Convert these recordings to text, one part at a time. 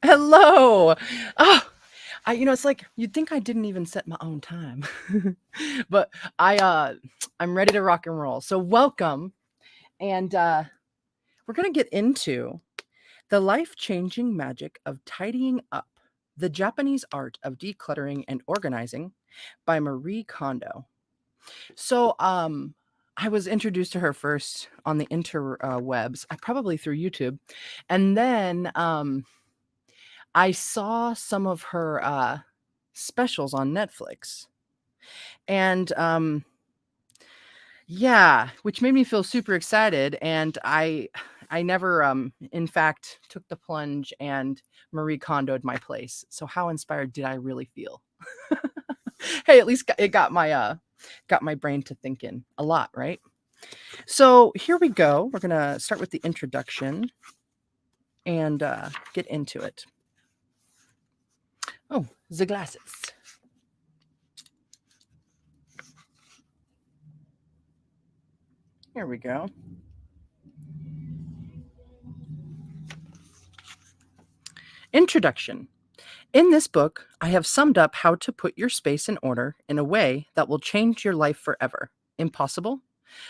Hello. Oh, it's like you'd think I didn't even set my own time. But I'm ready to rock and roll. So welcome. And we're going to get into the life-changing magic of tidying up. The Japanese art of decluttering and organizing by Marie Kondo. So I was introduced to her first on the interwebs, probably through YouTube. And then I saw some of her specials on Netflix, and yeah, which made me feel super excited. And I never, in fact, took the plunge and Marie Kondoed my place. So how inspired did I really feel? Hey, at least it got my brain to thinking a lot, right? So here we go. We're gonna start with the introduction and get into it. Oh, the glasses. Here we go. Introduction. In this book, I have summed up how to put your space in order in a way that will change your life forever. Impossible?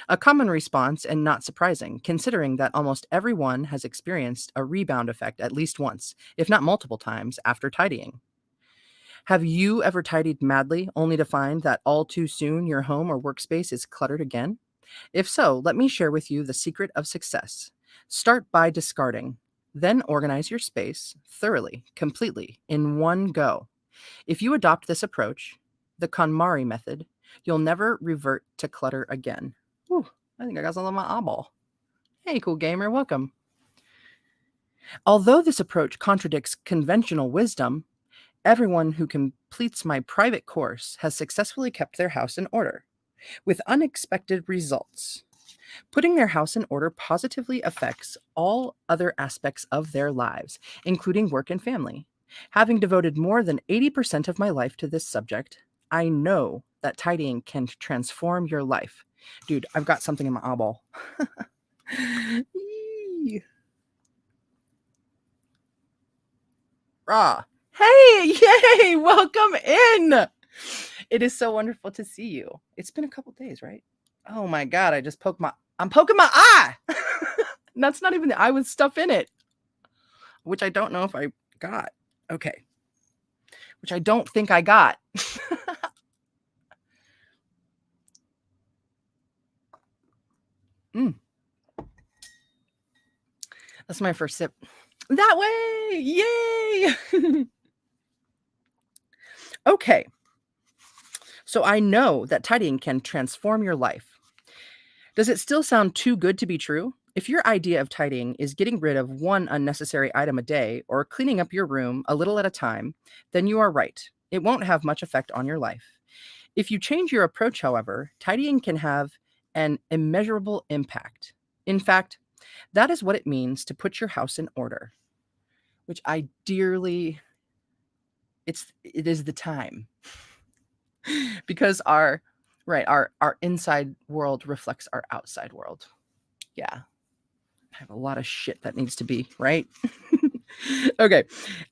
A common response and not surprising, considering that almost everyone has experienced a rebound effect at least once, if not multiple times, after tidying. Have you ever tidied madly only to find that all too soon your home or workspace is cluttered again? If so, let me share with you the secret of success. Start by discarding. Then organize your space thoroughly, completely, in one go. If you adopt this approach, the KonMari method, you'll never revert to clutter again. Whew, I think I got something on my eyeball. Hey, cool gamer, welcome. Although this approach contradicts conventional wisdom, everyone who completes my private course has successfully kept their house in order, with unexpected results. Putting their house in order positively affects all other aspects of their lives, including work and family. Having devoted more than 80% of my life to this subject, I know that tidying can transform your life. Dude, I've got something in my eyeball. Yee. Rah. Hey, yay, welcome in. It is so wonderful to see you. It's been a couple days, right? Oh my God, I'm poking my eye. That's not even the eye with stuff in it, which I don't know if I got. Okay. Which I don't think I got. Mm. That's my first sip. That way! Yay! Okay. So I know that tidying can transform your life. Does it still sound too good to be true? If your idea of tidying is getting rid of one unnecessary item a day or cleaning up your room a little at a time, then you are right. It won't have much effect on your life. If you change your approach, however, tidying can have an immeasurable impact. In fact, that is what it means to put your house in order, which I dearly it is the time. Because our inside world reflects our outside world. Yeah. I have a lot of shit that needs to be, right? Okay.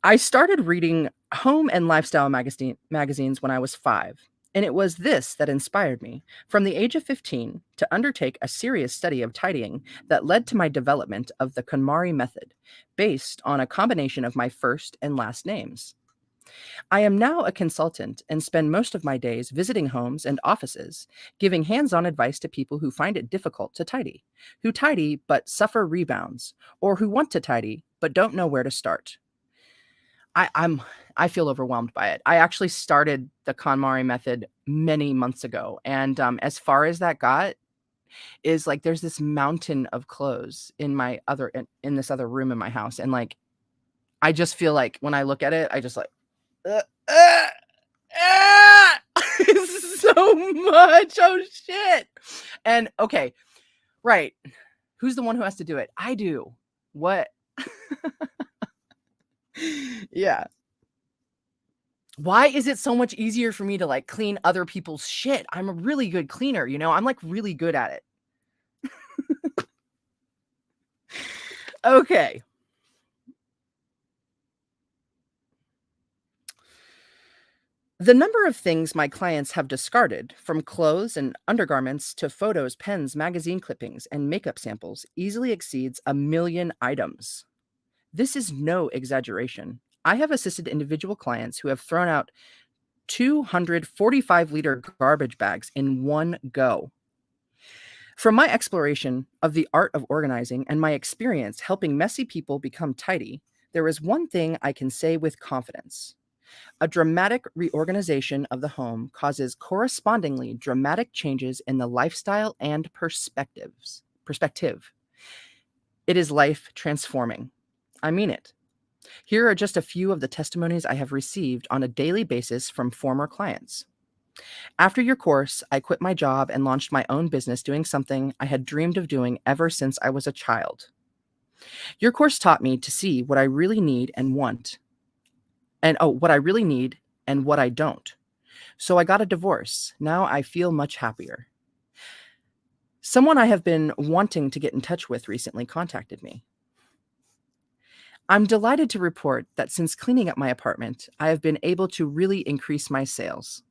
I started reading home and lifestyle magazines when I was 5. And it was this that inspired me, from the age of 15, to undertake a serious study of tidying that led to my development of the KonMari method, based on a combination of my first and last names. I am now a consultant and spend most of my days visiting homes and offices, giving hands on advice to people who find it difficult to tidy, who tidy but suffer rebounds, or who want to tidy but don't know where to start. I feel overwhelmed by it. I actually started the KonMari method many months ago, and as far as that got, is like there's this mountain of clothes in in this other room in my house, and like I just feel like when I look at it, I just like uh, uh, so much. Oh shit. And okay, right. Who's the one who has to do it? I do. What? Yeah. Why is it so much easier for me to like clean other people's shit? I'm a really good cleaner, you know? I'm like really good at it. Okay. The number of things my clients have discarded, from clothes and undergarments to photos, pens, magazine clippings, and makeup samples, easily exceeds 1 million items. This is no exaggeration. I have assisted individual clients who have thrown out 245-liter garbage bags in one go. From my exploration of the art of organizing and my experience helping messy people become tidy, there is one thing I can say with confidence. A dramatic reorganization of the home causes correspondingly dramatic changes in the lifestyle and perspective. It is life transforming. I mean it. Here are just a few of the testimonies I have received on a daily basis from former clients. After your course, I quit my job and launched my own business doing something I had dreamed of doing ever since I was a child. Your course taught me to see what I really need and want, and what I really need and what I don't. So I got a divorce. Now I feel much happier. Someone I have been wanting to get in touch with recently contacted me. I'm delighted to report that since cleaning up my apartment, I have been able to really increase my sales.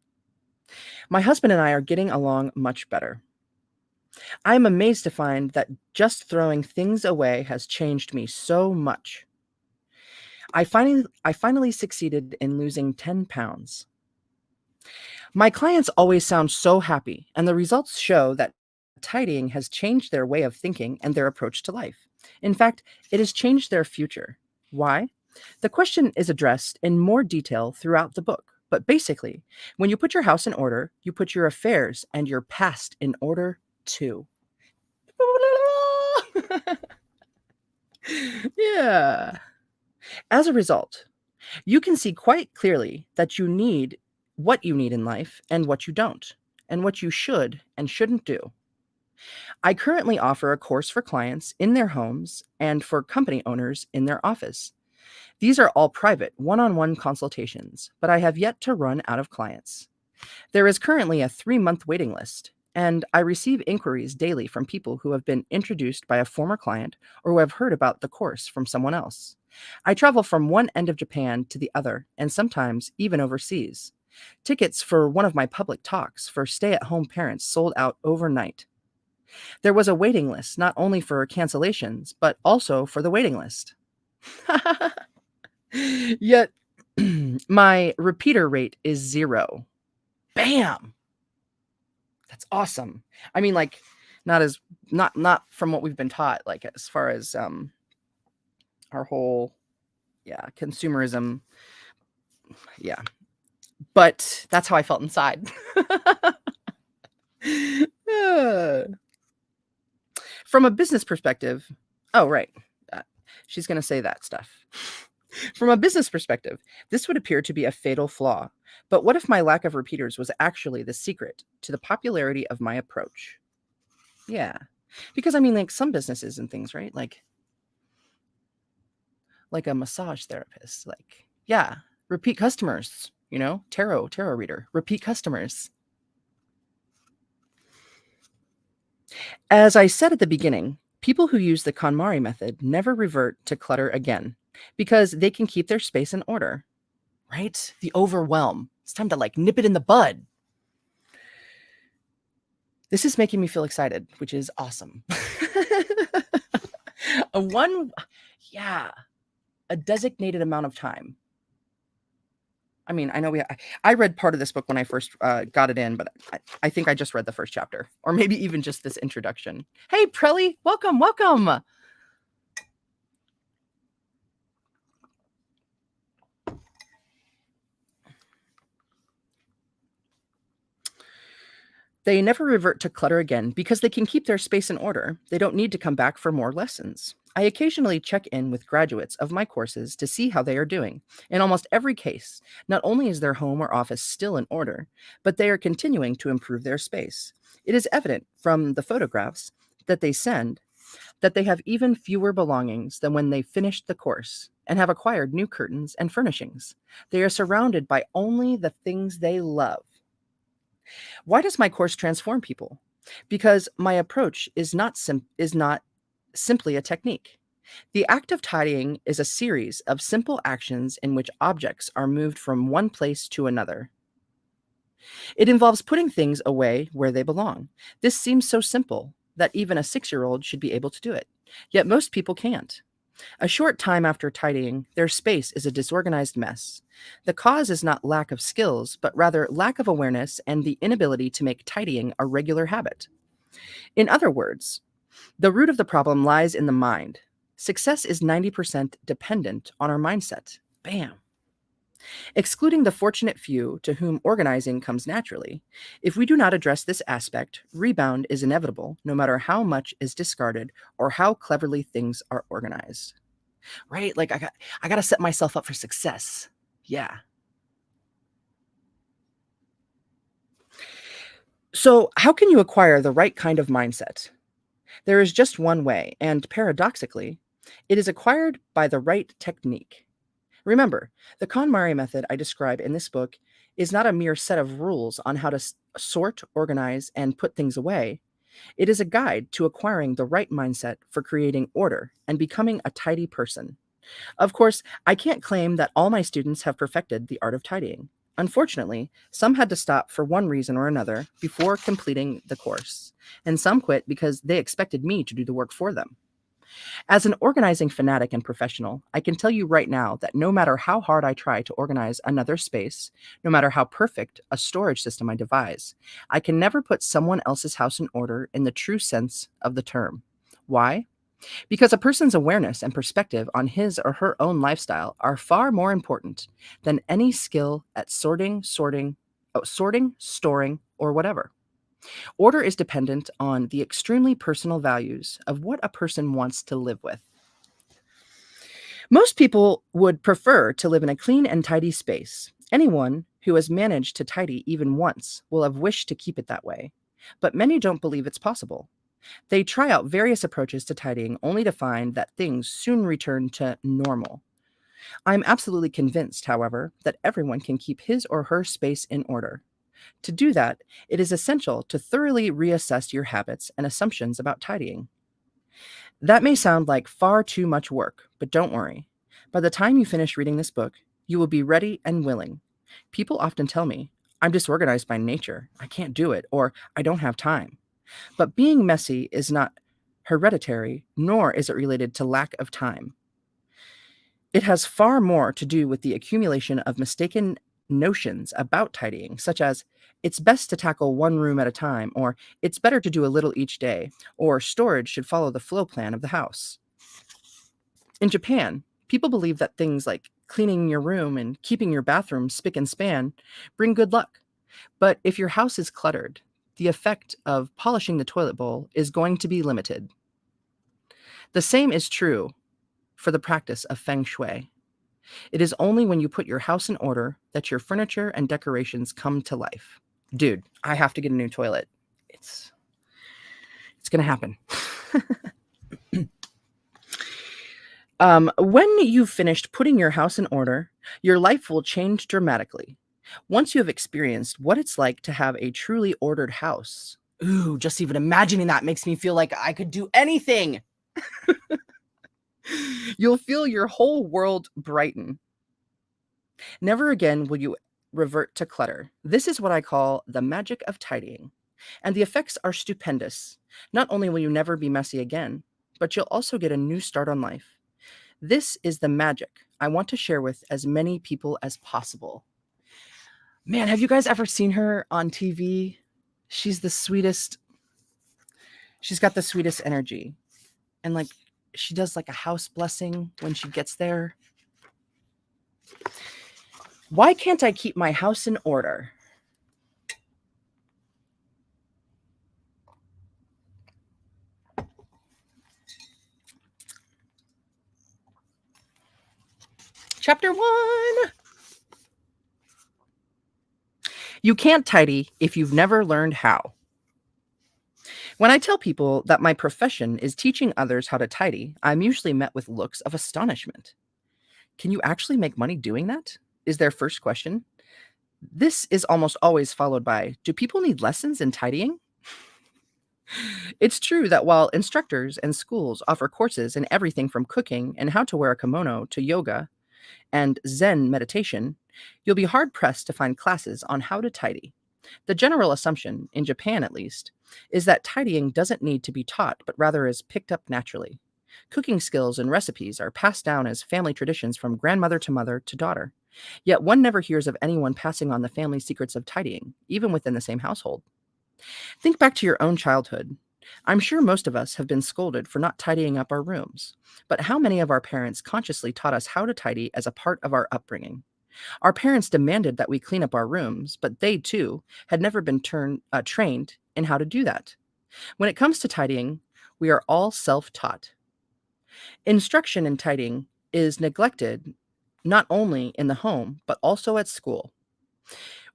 My husband and I are getting along much better. I am amazed to find that just throwing things away has changed me so much. I finally succeeded in losing 10 pounds. My clients always sound so happy, and the results show that tidying has changed their way of thinking and their approach to life. In fact, it has changed their future. Why? The question is addressed in more detail throughout the book, but basically, when you put your house in order, you put your affairs and your past in order too. Yeah. As a result, you can see quite clearly that you need what you need in life and what you don't, and what you should and shouldn't do. I currently offer a course for clients in their homes and for company owners in their office. These are all private, one-on-one consultations, but I have yet to run out of clients. There is currently a 3-month waiting list, and I receive inquiries daily from people who have been introduced by a former client or who have heard about the course from someone else. I travel from one end of Japan to the other, and sometimes even overseas. Tickets for one of my public talks for stay-at-home parents sold out overnight. There was a waiting list not only for cancellations, but also for the waiting list. Yet, my repeater rate is 0. Bam! That's awesome. I mean, like, not from what we've been taught, like, as far as our whole consumerism. Yeah. But that's how I felt inside. From a business perspective, oh, right. She's going to say that stuff. From a business perspective, this would appear to be a fatal flaw. But what if my lack of repeaters was actually the secret to the popularity of my approach? Yeah. Because I mean, like, some businesses and things, right? Like a massage therapist, like, yeah, repeat customers, tarot reader, repeat customers. As I said at the beginning, people who use the KonMari method never revert to clutter again because they can keep their space in order, right? The overwhelm. It's time to nip it in the bud. This is making me feel excited, which is awesome. A designated amount of time. I mean, I know I read part of this book when I first got it in, but I think I just read the first chapter, or maybe even just this introduction. Hey, Prelly, welcome. They never revert to clutter again because they can keep their space in order. They don't need to come back for more lessons. I occasionally check in with graduates of my courses to see how they are doing. In almost every case, not only is their home or office still in order, but they are continuing to improve their space. It is evident from the photographs that they send that they have even fewer belongings than when they finished the course and have acquired new curtains and furnishings. They are surrounded by only the things they love. Why does my course transform people? Because my approach is not simply a technique. The act of tidying is a series of simple actions in which objects are moved from one place to another. It involves putting things away where they belong. This seems so simple that even a 6-year-old should be able to do it. Yet most people can't. A short time after tidying, their space is a disorganized mess. The cause is not lack of skills, but rather lack of awareness and the inability to make tidying a regular habit. In other words, the root of the problem lies in the mind. Success is 90% dependent on our mindset. Bam. Excluding the fortunate few to whom organizing comes naturally, if we do not address this aspect, rebound is inevitable no matter how much is discarded or how cleverly things are organized. Right? Like I got to set myself up for success. Yeah. So, how can you acquire the right kind of mindset? There is just one way, and paradoxically, it is acquired by the right technique. Remember, the KonMari method I describe in this book is not a mere set of rules on how to sort, organize, and put things away. It is a guide to acquiring the right mindset for creating order and becoming a tidy person. Of course, I can't claim that all my students have perfected the art of tidying. Unfortunately, some had to stop for one reason or another before completing the course, and some quit because they expected me to do the work for them. As an organizing fanatic and professional, I can tell you right now that no matter how hard I try to organize another space, no matter how perfect a storage system I devise, I can never put someone else's house in order in the true sense of the term. Why? Because a person's awareness and perspective on his or her own lifestyle are far more important than any skill at sorting, storing, or whatever. Order is dependent on the extremely personal values of what a person wants to live with. Most people would prefer to live in a clean and tidy space. Anyone who has managed to tidy even once will have wished to keep it that way. But many don't believe it's possible. They try out various approaches to tidying only to find that things soon return to normal. I'm absolutely convinced, however, that everyone can keep his or her space in order. To do that, it is essential to thoroughly reassess your habits and assumptions about tidying. That may sound like far too much work, but don't worry. By the time you finish reading this book, you will be ready and willing. People often tell me, I'm disorganized by nature, I can't do it, or I don't have time. But being messy is not hereditary, nor is it related to lack of time. It has far more to do with the accumulation of mistaken notions about tidying, such as it's best to tackle one room at a time, or it's better to do a little each day, or storage should follow the flow plan of the house. In Japan, people believe that things like cleaning your room and keeping your bathroom spick and span bring good luck. But if your house is cluttered, the effect of polishing the toilet bowl is going to be limited. The same is true for the practice of feng shui. It is only when you put your house in order that your furniture and decorations come to life. Dude, I have to get a new toilet. It's going to happen. When you've finished putting your house in order, your life will change dramatically. Once you have experienced what it's like to have a truly ordered house. Ooh, just even imagining that makes me feel like I could do anything. You'll feel your whole world brighten. Never again will you revert to clutter. This is what I call the magic of tidying. And the effects are stupendous. Not only will you never be messy again, but you'll also get a new start on life. This is the magic I want to share with as many people as possible. Man, have you guys ever seen her on TV? She's the sweetest. She's got the sweetest energy. And like she does like a house blessing when she gets there. Why can't I keep my house in order? Chapter 1. You can't tidy if you've never learned how. When I tell people that my profession is teaching others how to tidy, I'm usually met with looks of astonishment. Can you actually make money doing that? Is their first question. This is almost always followed by, do people need lessons in tidying? It's true that while instructors and schools offer courses in everything from cooking and how to wear a kimono to yoga and Zen meditation, you'll be hard pressed to find classes on how to tidy. The general assumption, in Japan at least, is that tidying doesn't need to be taught, but rather is picked up naturally. Cooking skills and recipes are passed down as family traditions from grandmother to mother to daughter. Yet one never hears of anyone passing on the family secrets of tidying, even within the same household. Think back to your own childhood. I'm sure most of us have been scolded for not tidying up our rooms, but how many of our parents consciously taught us how to tidy as a part of our upbringing? Our parents demanded that we clean up our rooms, but they too had never been trained in how to do that. When it comes to tidying, we are all self taught. Instruction in tidying is neglected not only in the home, but also at school.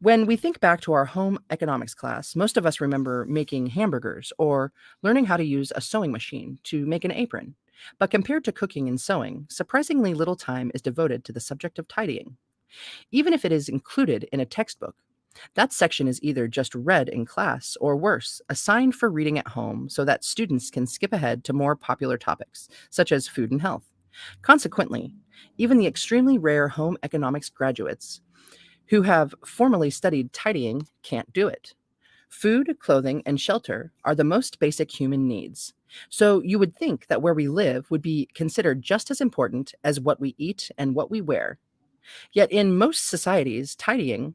When we think back to our home economics class, most of us remember making hamburgers or learning how to use a sewing machine to make an apron. But compared to cooking and sewing, surprisingly little time is devoted to the subject of tidying. Even if it is included in a textbook, that section is either just read in class or worse, assigned for reading at home so that students can skip ahead to more popular topics, such as food and health. Consequently, even the extremely rare home economics graduates who have formally studied tidying can't do it. Food, clothing, and shelter are the most basic human needs. So you would think that where we live would be considered just as important as what we eat and what we wear. Yet in most societies, tidying,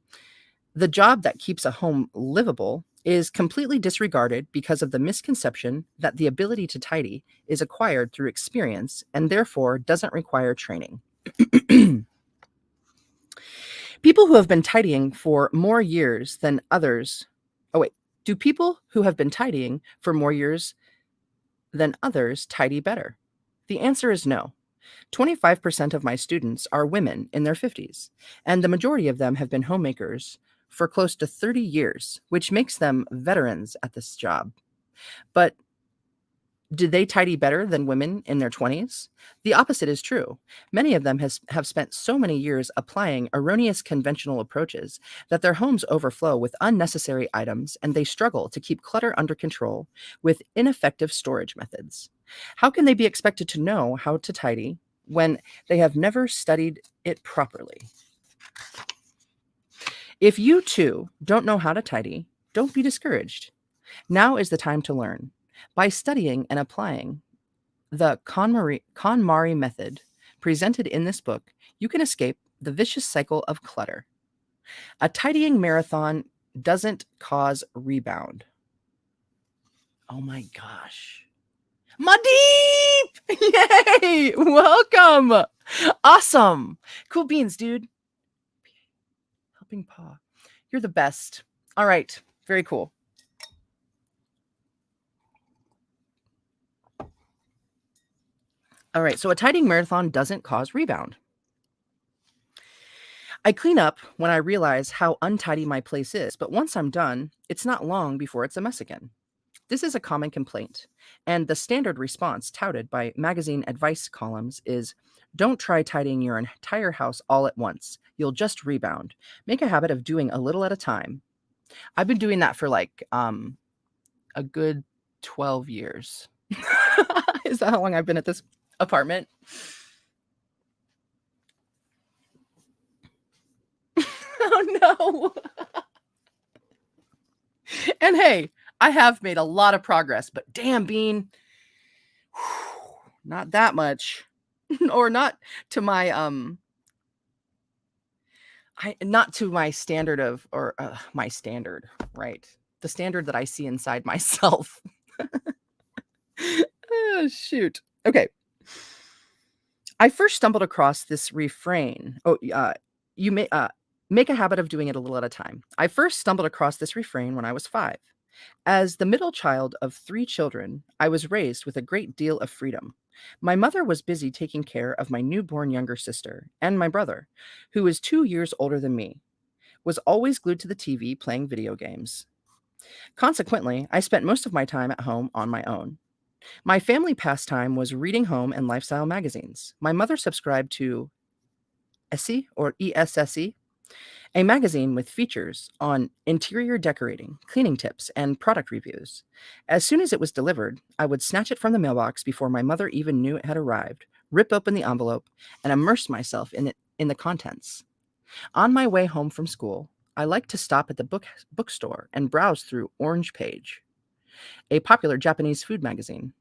the job that keeps a home livable, is completely disregarded because of the misconception that the ability to tidy is acquired through experience and therefore doesn't require training. People who have been tidying for more years than others. Oh, wait. Do people who have been tidying for more years than others tidy better? The answer is no. 25% of my students are women in their 50s, and the majority of them have been homemakers for close to 30 years, which makes them veterans at this job. But did they tidy better than women in their 20s? The opposite is true. Many of them have spent so many years applying erroneous conventional approaches that their homes overflow with unnecessary items and they struggle to keep clutter under control with ineffective storage methods. How can they be expected to know how to tidy when they have never studied it properly? If you too don't know how to tidy, don't be discouraged. Now is the time to learn. By studying and applying the KonMari method presented in this book, you can escape the vicious cycle of clutter. A tidying marathon doesn't cause rebound. Oh my gosh. Madeep! Yay! Welcome! Awesome! Cool beans, dude. Helping paw. You're the best. All right. Very cool. All right, so a tidying marathon doesn't cause rebound. I clean up when I realize how untidy my place is, but once I'm done, it's not long before it's a mess again. This is a common complaint, and the standard response touted by magazine advice columns is don't try tidying your entire house all at once. You'll just rebound. Make a habit of doing a little at a time. I've been doing that for like a good 12 years. Is that how long I've been at this apartment? Oh no. And hey, I have made a lot of progress, but damn, Bean, not that much. Or not to my not to my standard of or my standard, right? The standard that I see inside myself. Oh, shoot. Okay. I first stumbled across this refrain. You may make a habit of doing it a little at a time. I first stumbled across this refrain when I was 5. As the middle child of 3 children, I was raised with a great deal of freedom. My mother was busy taking care of my newborn younger sister, and my brother, who is 2 years older than me, was always glued to the TV playing video games. Consequently, I spent most of my time at home on my own. My family pastime was reading home and lifestyle magazines. My mother subscribed to ESSE or ESSE, a magazine with features on interior decorating, cleaning tips, and product reviews. As soon as it was delivered, I would snatch it from the mailbox before my mother even knew it had arrived, rip open the envelope, and immerse myself in the contents. On my way home from school, I like to stop at the bookstore and browse through Orange Page, a popular Japanese food magazine.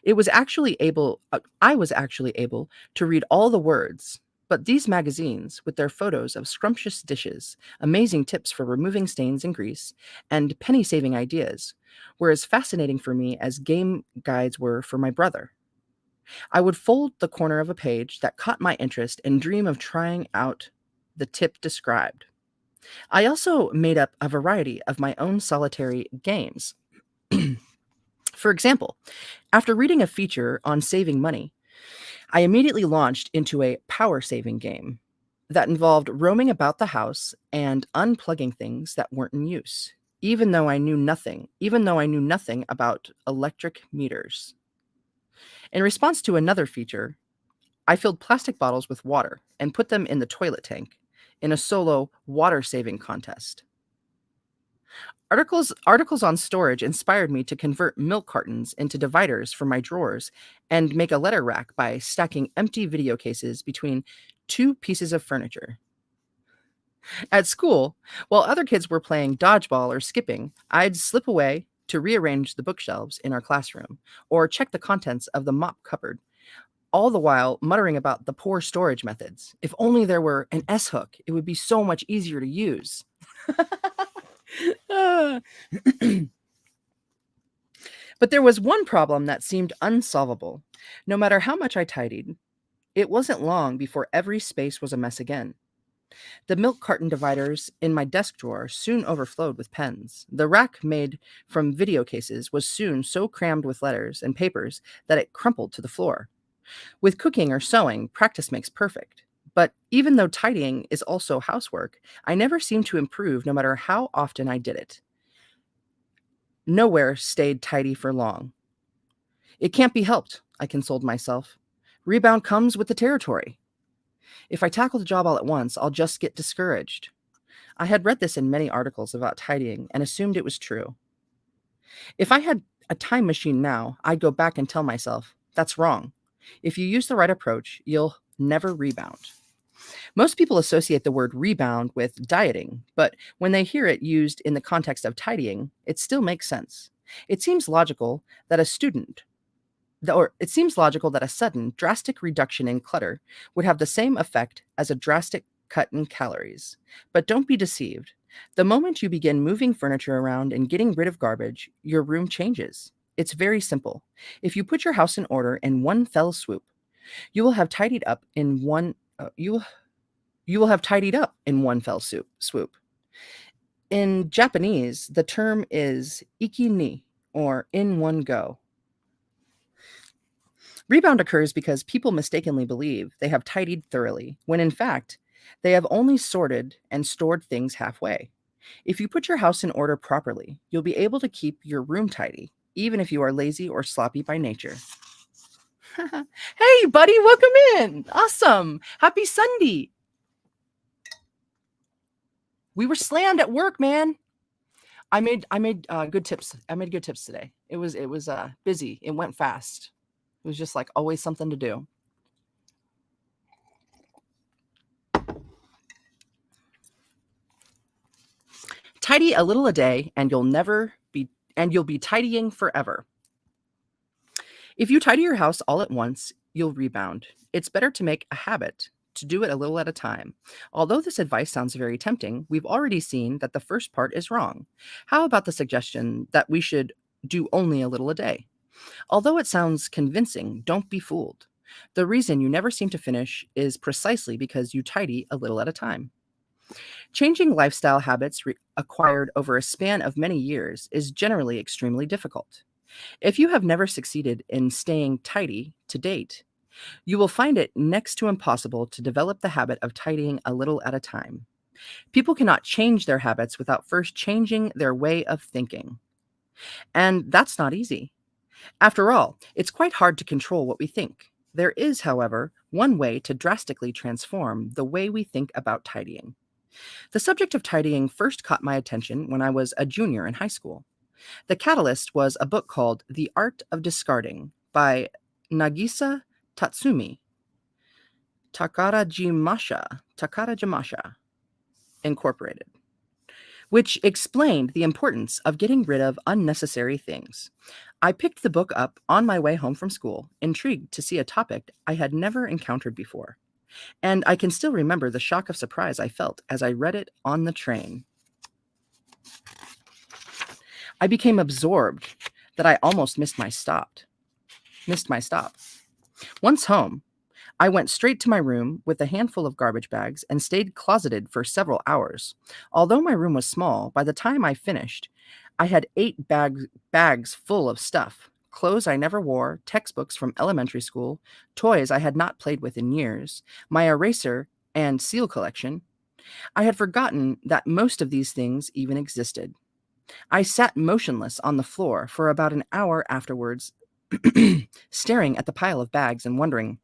I was actually able to read all the words, but these magazines, with their photos of scrumptious dishes, amazing tips for removing stains and grease, and penny saving ideas, were as fascinating for me as game guides were for my brother. I would fold the corner of a page that caught my interest and dream of trying out the tip described. I also made up a variety of my own solitary games. For example, after reading a feature on saving money, I immediately launched into a power saving game that involved roaming about the house and unplugging things that weren't in use, even though I knew nothing about electric meters. In response to another feature, I filled plastic bottles with water and put them in the toilet tank in a solo water saving contest. Articles on storage inspired me to convert milk cartons into dividers for my drawers and make a letter rack by stacking empty video cases between two pieces of furniture. At school, while other kids were playing dodgeball or skipping, I'd slip away to rearrange the bookshelves in our classroom or check the contents of the mop cupboard, all the while muttering about the poor storage methods. If only there were an S hook, it would be so much easier to use. Ah. But there was one problem that seemed unsolvable. No matter how much I tidied, it wasn't long before every space was a mess again. The milk carton dividers in my desk drawer soon overflowed with pens. The rack made from video cases was soon so crammed with letters and papers that it crumpled to the floor. With cooking or sewing, practice makes perfect. But even though tidying is also housework, I never seemed to improve no matter how often I did it. Nowhere stayed tidy for long. It can't be helped, I consoled myself. Rebound comes with the territory. If I tackle the job all at once, I'll just get discouraged. I had read this in many articles about tidying and assumed it was true. If I had a time machine now, I'd go back and tell myself, that's wrong. If you use the right approach, you'll never rebound. Most people associate the word rebound with dieting, but when they hear it used in the context of tidying, it still makes sense. It seems logical that a student or it seems logical that a sudden, drastic reduction in clutter would have the same effect as a drastic cut in calories. But don't be deceived. The moment you begin moving furniture around and getting rid of garbage, your room changes. It's very simple. If you put your house in order in one fell swoop, you will have tidied up in one you will have tidied up in one fell swoop. In Japanese, the term is iki ni, or in one go. Rebound occurs because people mistakenly believe they have tidied thoroughly, when in fact, they have only sorted and stored things halfway. If you put your house in order properly, you'll be able to keep your room tidy, even if you are lazy or sloppy by nature. Hey, buddy, welcome in. Awesome. Happy Sunday. We were slammed at work, man. I made good tips. I made good tips today. It was busy. It went fast. It was just like always something to do. Tidy a little a day and you'll be tidying forever. If you tidy your house all at once, you'll rebound. It's better to make a habit to do it a little at a time. Although this advice sounds very tempting, we've already seen that the first part is wrong. How about the suggestion that we should do only a little a day? Although it sounds convincing, don't be fooled. The reason you never seem to finish is precisely because you tidy a little at a time. Changing lifestyle habits acquired over a span of many years is generally extremely difficult. If you have never succeeded in staying tidy to date, you will find it next to impossible to develop the habit of tidying a little at a time. People cannot change their habits without first changing their way of thinking. And that's not easy. After all, it's quite hard to control what we think. There is, however, one way to drastically transform the way we think about tidying. The subject of tidying first caught my attention when I was a junior in high school. The catalyst was a book called The Art of Discarding by Nagisa Tatsumi Takarajimasha Incorporated. which explained the importance of getting rid of unnecessary things. I picked the book up on my way home from school, intrigued to see a topic I had never encountered before. And I can still remember the shock of surprise I felt as I read it on the train. I became absorbed that I almost missed my stop. Once home, I went straight to my room with a handful of garbage bags and stayed closeted for several hours. Although my room was small, by the time I finished, I had bags full of stuff: clothes I never wore, textbooks from elementary school, toys I had not played with in years, my eraser and seal collection. I had forgotten that most of these things even existed. I sat motionless on the floor for about an hour afterwards, staring at the pile of bags and wondering,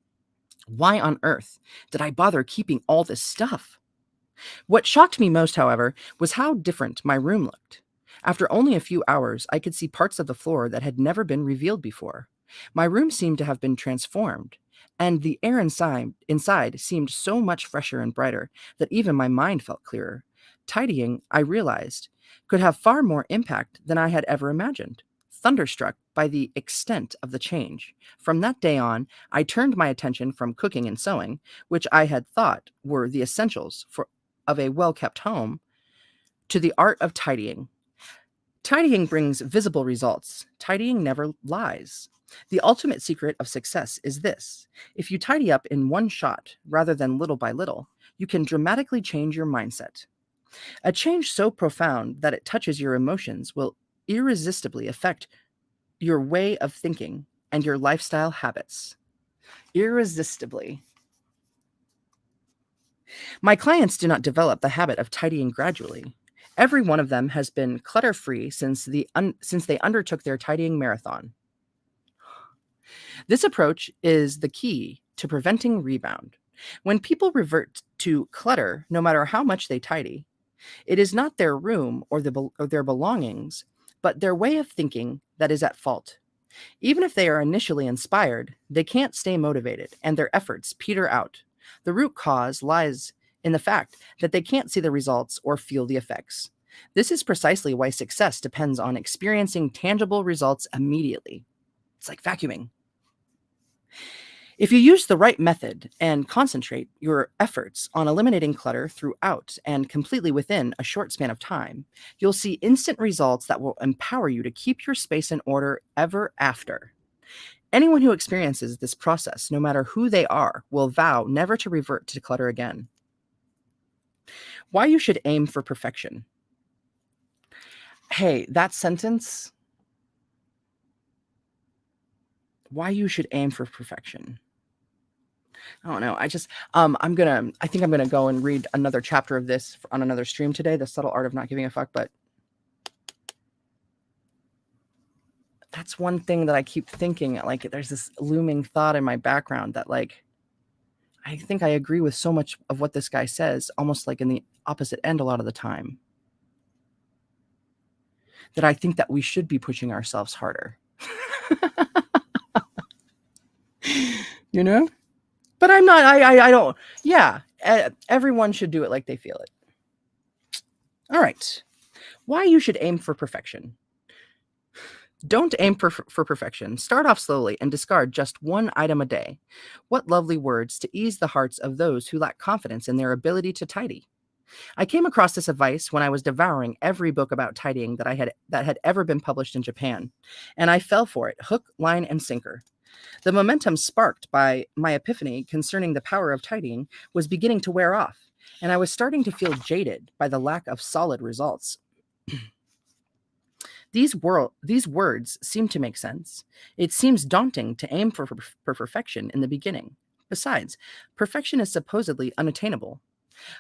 why on earth did I bother keeping all this stuff? What shocked me most, however, was how different my room looked. After only a few hours, I could see parts of the floor that had never been revealed before. My room seemed to have been transformed, and the air inside seemed so much fresher and brighter that even my mind felt clearer. Tidying, I realized, could have far more impact than I had ever imagined. Thunderstruck by the extent of the change, from that day on, I turned my attention from cooking and sewing, which I had thought were the essentials of a well kept home, to the art of tidying. Tidying brings visible results. Tidying never lies. The ultimate secret of success is this: if you tidy up in one shot rather than little by little, you can dramatically change your mindset. A change so profound that it touches your emotions will irresistibly affect your way of thinking and your lifestyle habits. Irresistibly. My clients do not develop the habit of tidying gradually. Every one of them has been clutter-free since they undertook their tidying marathon. This approach is the key to preventing rebound. When people revert to clutter, no matter how much they tidy, it is not their room or their belongings, but their way of thinking that is at fault. Even if they are initially inspired, they can't stay motivated and their efforts peter out. The root cause lies in the fact that they can't see the results or feel the effects. This is precisely why success depends on experiencing tangible results immediately. It's like vacuuming. If you use the right method and concentrate your efforts on eliminating clutter throughout and completely within a short span of time, you'll see instant results that will empower you to keep your space in order ever after. Anyone who experiences this process, no matter who they are, will vow never to revert to clutter again. Why you should aim for perfection. Hey, that sentence, why you should aim for perfection. I don't know. I think I'm gonna go and read another chapter of this on another stream today, The Subtle Art of Not Giving a Fuck, but that's one thing that I keep thinking, like, there's this looming thought in my background that, like, I think I agree with so much of what this guy says, almost like in the opposite end a lot of the time. That I think that we should be pushing ourselves harder. You know? But I'm not, I don't, yeah, everyone should do it like they feel it. All right. Why you should aim for perfection. Don't aim for perfection. Start off slowly and discard just one item a day. What lovely words to ease the hearts of those who lack confidence in their ability to tidy. I came across this advice when I was devouring every book about tidying that had ever been published in Japan, and I fell for it, hook, line, and sinker. The momentum sparked by my epiphany concerning the power of tidying was beginning to wear off, and I was starting to feel jaded by the lack of solid results. These words seem to make sense. It seems daunting to aim for perfection in the beginning. Besides, perfection is supposedly unattainable.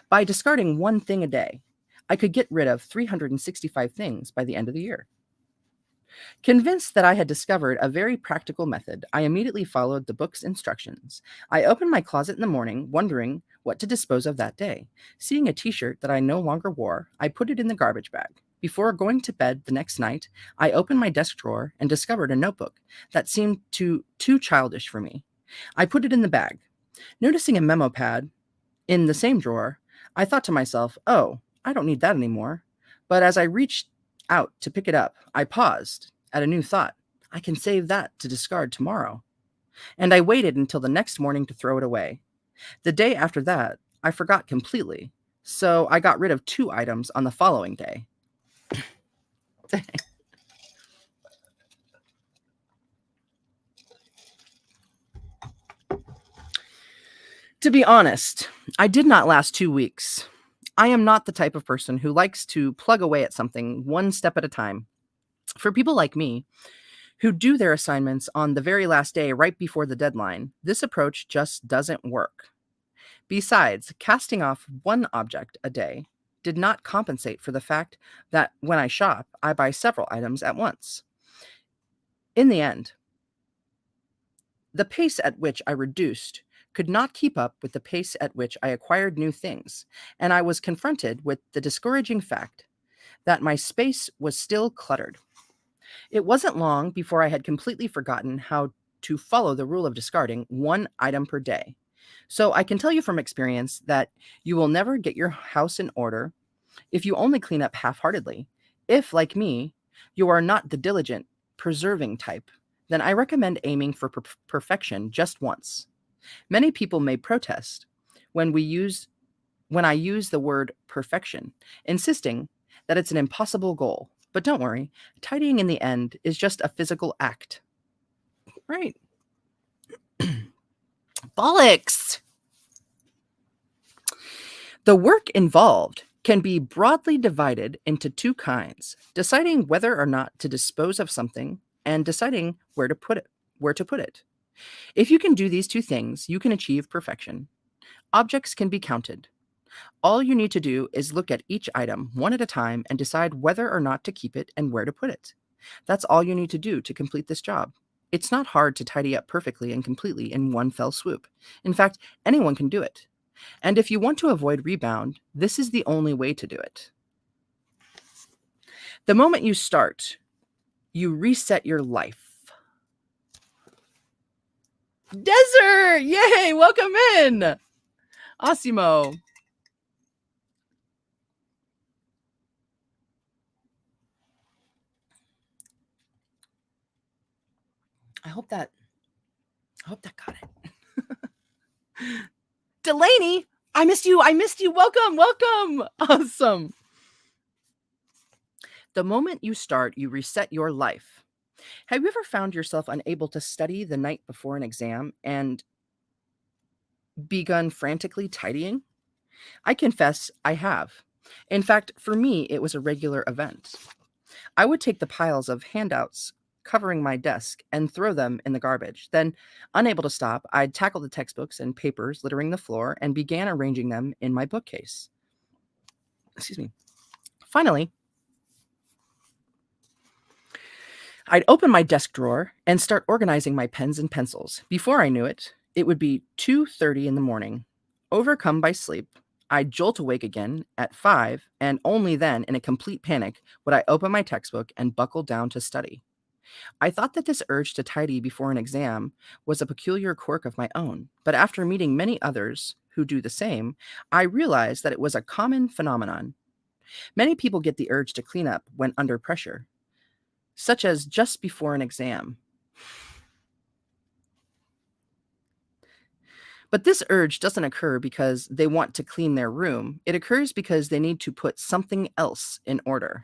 By discarding one thing a day, I could get rid of 365 things by the end of the year. Convinced that I had discovered a very practical method, I immediately followed the book's instructions. I opened my closet in the morning, wondering what to dispose of that day. Seeing a t-shirt that I no longer wore, I put it in the garbage bag. Before going to bed the next night, I opened my desk drawer and discovered a notebook that seemed too childish for me. I put it in the bag. Noticing a memo pad in the same drawer, I thought to myself, oh, I don't need that anymore. But as I reached out to pick it up, I paused at a new thought. I can save that to discard tomorrow. And I waited until the next morning to throw it away. The day after that, I forgot completely. So I got rid of 2 items on the following day. To be honest, I did not last 2 weeks. I am not the type of person who likes to plug away at something one step at a time. For people like me, who do their assignments on the very last day right before the deadline, this approach just doesn't work. Besides, casting off one object a day did not compensate for the fact that when I shop, I buy several items at once. In the end, the pace at which I reduced could not keep up with the pace at which I acquired new things, and I was confronted with the discouraging fact that my space was still cluttered. It wasn't long before I had completely forgotten how to follow the rule of discarding 1 item per day. So I can tell you from experience that you will never get your house in order if you only clean up half heartedly. If, like me, you are not the diligent, preserving type, then I recommend aiming for perfection just once. Many people may protest when I use the word perfection, insisting that it's an impossible goal. But don't worry, tidying in the end is just a physical act. Right. Bollocks! The work involved can be broadly divided into 2 kinds: deciding whether or not to dispose of something and deciding where to put it. If you can do these 2 things, you can achieve perfection. Objects can be counted. All you need to do is look at each item one at a time and decide whether or not to keep it and where to put it. That's all you need to do to complete this job. It's not hard to tidy up perfectly and completely in one fell swoop. In fact, anyone can do it. And if you want to avoid rebound, this is the only way to do it. The moment you start, you reset your life. Desert! Yay! Welcome in! Asimo. I hope that got it. Delaney, I missed you. Welcome. Awesome. The moment you start, you reset your life. Have you ever found yourself unable to study the night before an exam and begun frantically tidying? I confess I have. In fact, for me, it was a regular event. I would take the piles of handouts covering my desk and throw them in the garbage. Then, unable to stop, I'd tackle the textbooks and papers littering the floor and began arranging them in my bookcase. Excuse me. Finally, I'd open my desk drawer and start organizing my pens and pencils. Before I knew it, it would be 2:30 in the morning. Overcome by sleep, I'd jolt awake again at 5, and only then, in a complete panic, would I open my textbook and buckle down to study. I thought that this urge to tidy before an exam was a peculiar quirk of my own, but after meeting many others who do the same, I realized that it was a common phenomenon. Many people get the urge to clean up when under pressure, such as just before an exam. But this urge doesn't occur because they want to clean their room. It occurs because they need to put something else in order.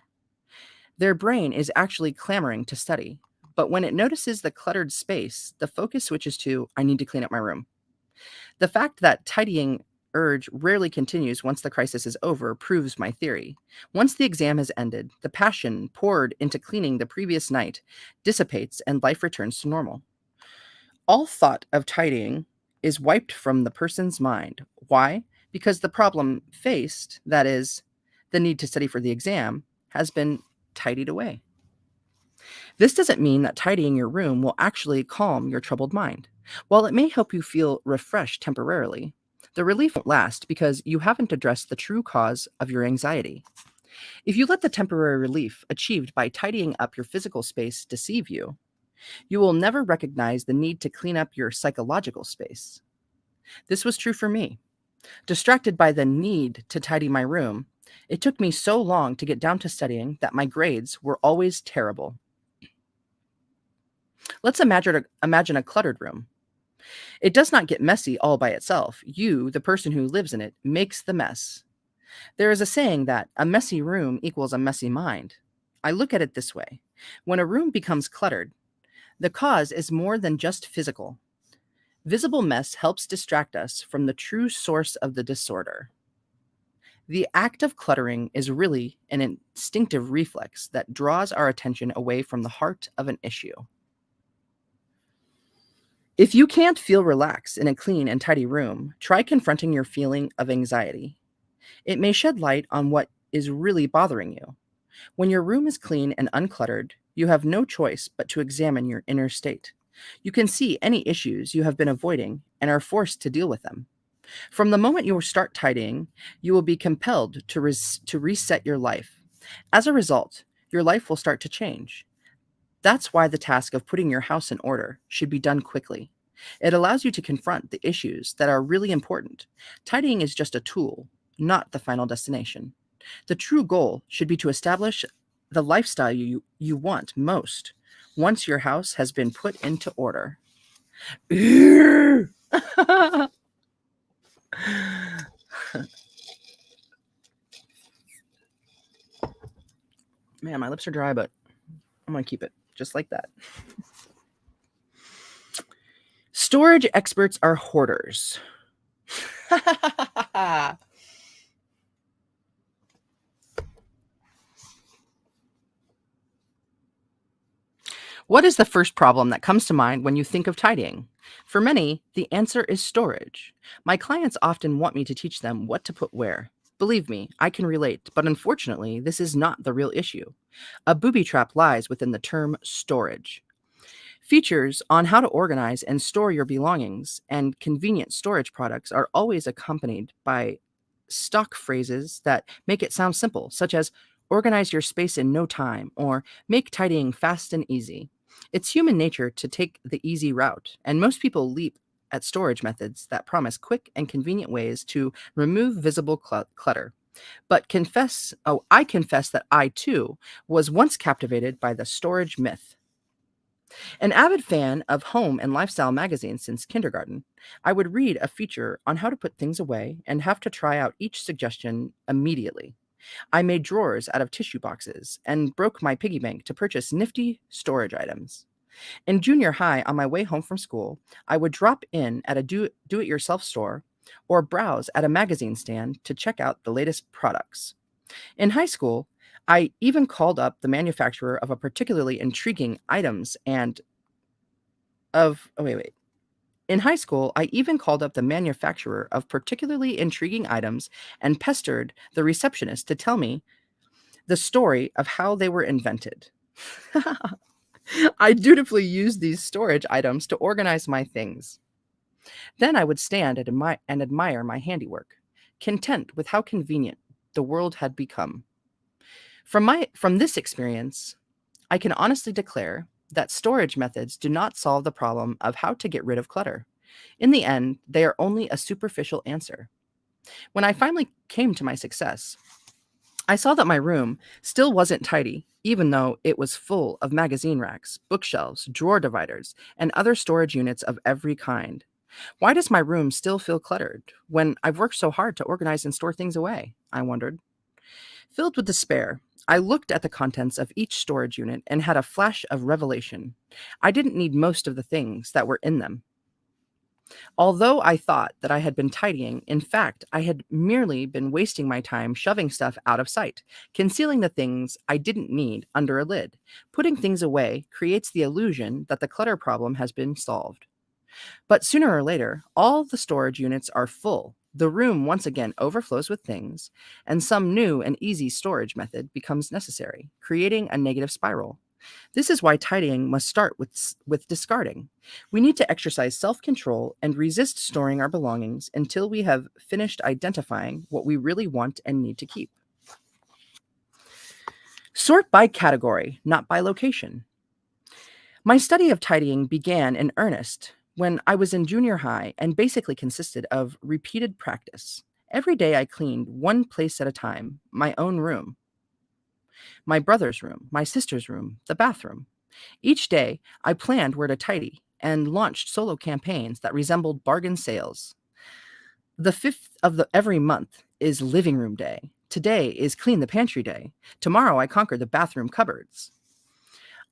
Their brain is actually clamoring to study, but when it notices the cluttered space, the focus switches to, I need to clean up my room. The fact that tidying urge rarely continues once the crisis is over proves my theory. Once the exam has ended, the passion poured into cleaning the previous night dissipates and life returns to normal. All thought of tidying is wiped from the person's mind. Why? Because the problem faced, that is, the need to study for the exam, has been tidied away. This doesn't mean that tidying your room will actually calm your troubled mind. While it may help you feel refreshed temporarily, the relief won't last because you haven't addressed the true cause of your anxiety. If you let the temporary relief achieved by tidying up your physical space deceive you, you will never recognize the need to clean up your psychological space. This was true for me. Distracted by the need to tidy my room, It took me so long to get down to studying that my grades were always terrible. Let's imagine a cluttered room. It does not get messy all by itself. You, the person who lives in it, makes the mess. There is a saying that a messy room equals a messy mind. I look at it this way: when a room becomes cluttered, the cause is more than just physical. Visible mess helps distract us from the true source of the disorder. The act of cluttering is really an instinctive reflex that draws our attention away from the heart of an issue. If you can't feel relaxed in a clean and tidy room, try confronting your feeling of anxiety. It may shed light on what is really bothering you. When your room is clean and uncluttered, you have no choice but to examine your inner state. You can see any issues you have been avoiding and are forced to deal with them. From the moment you start tidying, you will be compelled to reset your life. As a result, your life will start to change. That's why the task of putting your house in order should be done quickly. It allows you to confront the issues that are really important. Tidying is just a tool, not the final destination. The true goal should be to establish the lifestyle you want most once your house has been put into order. Man, my lips are dry, but I'm going to keep it just like that. Storage experts are hoarders. What is the first problem that comes to mind when you think of tidying? For many, the answer is storage. My clients often want me to teach them what to put where. Believe me, I can relate, but unfortunately, this is not the real issue. A booby trap lies within the term storage. Features on how to organize and store your belongings and convenient storage products are always accompanied by stock phrases that make it sound simple, such as organize your space in no time or make tidying fast and easy. It's human nature to take the easy route, and most people leap at storage methods that promise quick and convenient ways to remove visible clutter. But I confess that I too was once captivated by the storage myth. An avid fan of home and lifestyle magazines since kindergarten, I would read a feature on how to put things away and have to try out each suggestion immediately. I made drawers out of tissue boxes and broke my piggy bank to purchase nifty storage items. In junior high, on my way home from school, I would drop in at a do-it-yourself store or browse at a magazine stand to check out the latest products. In high school, I even called up the manufacturer of a particularly intriguing items and of oh wait. In high school, I even called up the manufacturer of particularly intriguing items and pestered the receptionist to tell me the story of how they were invented. I dutifully used these storage items to organize my things. Then I would stand and admire my handiwork, content with how convenient the world had become. From this experience, I can honestly declare that storage methods do not solve the problem of how to get rid of clutter. In the end, they are only a superficial answer. When I finally came to my success, I saw that my room still wasn't tidy, even though it was full of magazine racks, bookshelves, drawer dividers, and other storage units of every kind. Why does my room still feel cluttered when I've worked so hard to organize and store things away? I wondered. Filled with despair, I looked at the contents of each storage unit and had a flash of revelation. I didn't need most of the things that were in them. Although I thought that I had been tidying, in fact, I had merely been wasting my time shoving stuff out of sight, concealing the things I didn't need under a lid. Putting things away creates the illusion that the clutter problem has been solved. But sooner or later, all the storage units are full. The room once again overflows with things, and some new and easy storage method becomes necessary, creating a negative spiral. This is why tidying must start with discarding. We need to exercise self-control and resist storing our belongings until we have finished identifying what we really want and need to keep. Sort by category, not by location. My study of tidying began in earnest when I was in junior high and basically consisted of repeated practice. Every day I cleaned one place at a time: my own room, my brother's room, my sister's room, the bathroom. Each day, I planned where to tidy and launched solo campaigns that resembled bargain sales. The fifth of every month is living room day. Today is clean the pantry day. Tomorrow, I conquer the bathroom cupboards.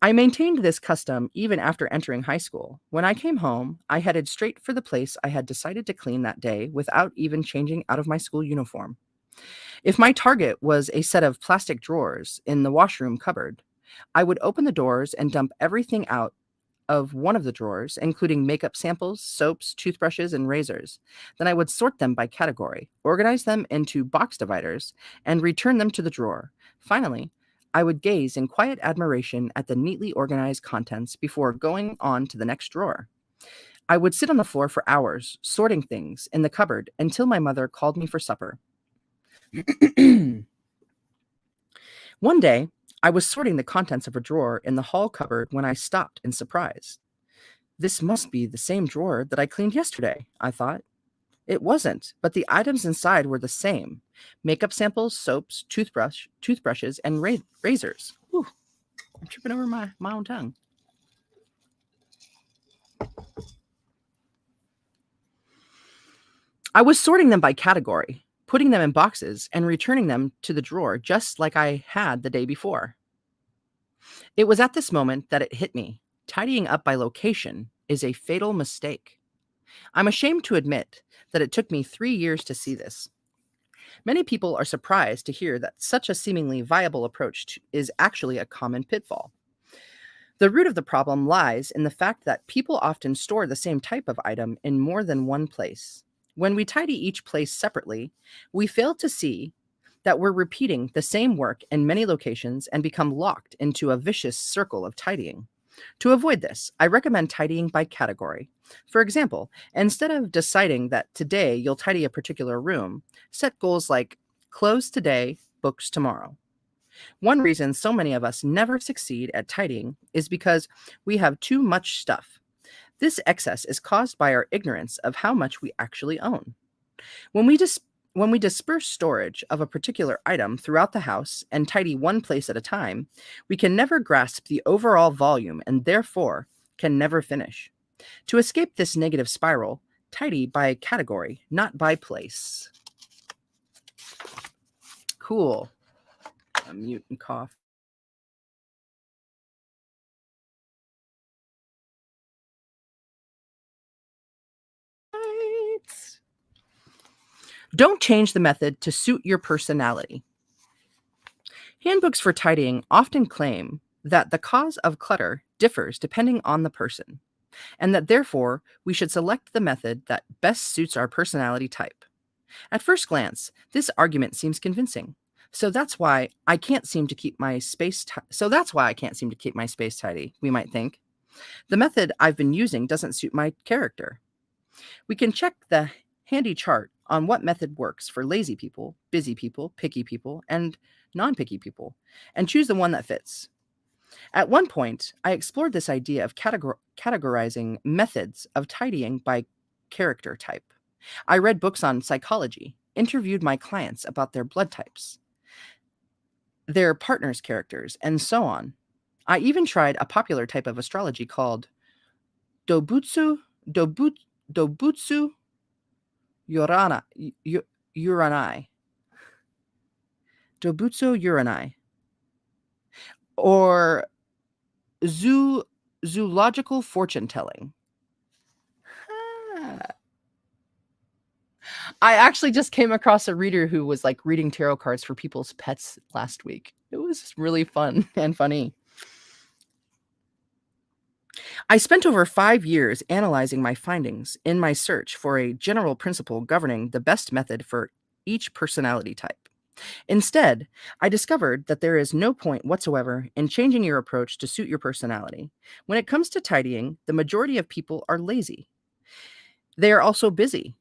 I maintained this custom even after entering high school. When I came home, I headed straight for the place I had decided to clean that day without even changing out of my school uniform. If my target was a set of plastic drawers in the washroom cupboard, I would open the doors and dump everything out of one of the drawers, including makeup samples, soaps, toothbrushes, and razors. Then I would sort them by category, organize them into box dividers, and return them to the drawer. Finally, I would gaze in quiet admiration at the neatly organized contents before going on to the next drawer. I would sit on the floor for hours, sorting things in the cupboard until my mother called me for supper. One day, I was sorting the contents of a drawer in the hall cupboard when I stopped in surprise. This must be the same drawer that I cleaned yesterday, I thought. It wasn't, but the items inside were the same: makeup samples, soaps, toothbrushes, and razors. Whew, I'm tripping over my own tongue. I was sorting them by category, putting them in boxes, and returning them to the drawer just like I had the day before. It was at this moment that it hit me. Tidying up by location is a fatal mistake. I'm ashamed to admit that it took me 3 years to see this. Many people are surprised to hear that such a seemingly viable approach is actually a common pitfall. The root of the problem lies in the fact that people often store the same type of item in more than one place. When we tidy each place separately, we fail to see that we're repeating the same work in many locations and become locked into a vicious circle of tidying. To avoid this, I recommend tidying by category. For example, instead of deciding that today you'll tidy a particular room, set goals like clothes today, books tomorrow. One reason so many of us never succeed at tidying is because we have too much stuff. This excess is caused by our ignorance of how much we actually own. When we disperse storage of a particular item throughout the house and tidy one place at a time, we can never grasp the overall volume and therefore can never finish. To escape this negative spiral, tidy by category, not by place. Cool. Mute and cough. Right. Don't change the method to suit your personality. Handbooks for tidying often claim that the cause of clutter differs depending on the person, and that therefore we should select the method that best suits our personality type. At first glance, this argument seems convincing. So that's why I can't seem to keep my space tidy, we might think. The method I've been using doesn't suit my character. We can check the handy chart on what method works for lazy people, busy people, picky people, and non-picky people, and choose the one that fits. At one point, I explored this idea of categorizing methods of tidying by character type. I read books on psychology, interviewed my clients about their blood types, their partner's characters, and so on. I even tried a popular type of astrology called Dobutsu Urani. Urani. Dobutsu Urani. Or zoological fortune telling. I actually just came across a reader who was like reading tarot cards for people's pets last week. It was really fun and funny. I spent over 5 years analyzing my findings in my search for a general principle governing the best method for each personality type. Instead, I discovered that there is no point whatsoever in changing your approach to suit your personality. When it comes to tidying, the majority of people are lazy. They are also busy.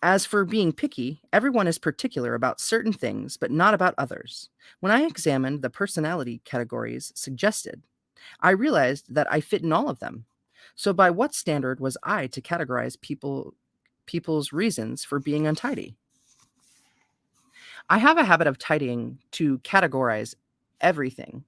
As for being picky, everyone is particular about certain things, but not about others. When I examined the personality categories suggested, I realized that I fit in all of them. So by what standard was I to categorize people's reasons for being untidy? I have a habit of tidying to categorize everything.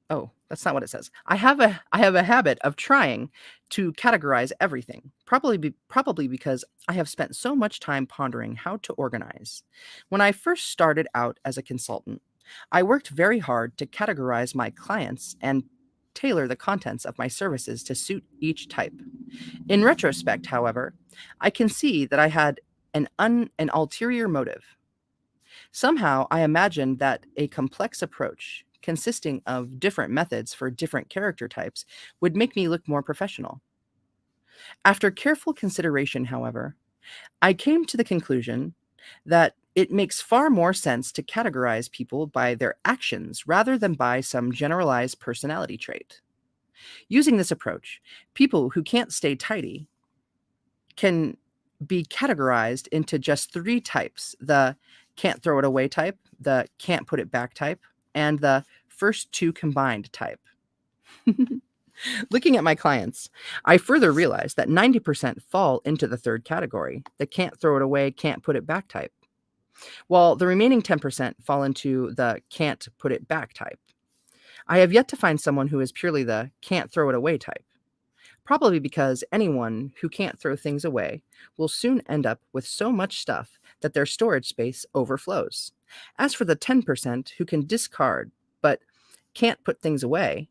Oh, that's not what it says. I have a habit of trying to categorize everything. Probably because I have spent so much time pondering how to organize. When I first started out as a consultant, I worked very hard to categorize my clients and tailor the contents of my services to suit each type. In retrospect, however, I can see that I had an ulterior motive. Somehow, I imagined that a complex approach, consisting of different methods for different character types, would make me look more professional. After careful consideration, however, I came to the conclusion that it makes far more sense to categorize people by their actions rather than by some generalized personality trait. Using this approach, people who can't stay tidy can be categorized into just three types: the can't throw it away type, the can't put it back type, and the first two combined type. Looking at my clients, I further realized that 90% fall into the third category, the can't throw it away, can't put it back type, while the remaining 10% fall into the can't put it back type. I have yet to find someone who is purely the can't throw it away type. Probably because anyone who can't throw things away will soon end up with so much stuff that their storage space overflows. As for the 10% who can discard but can't put things away,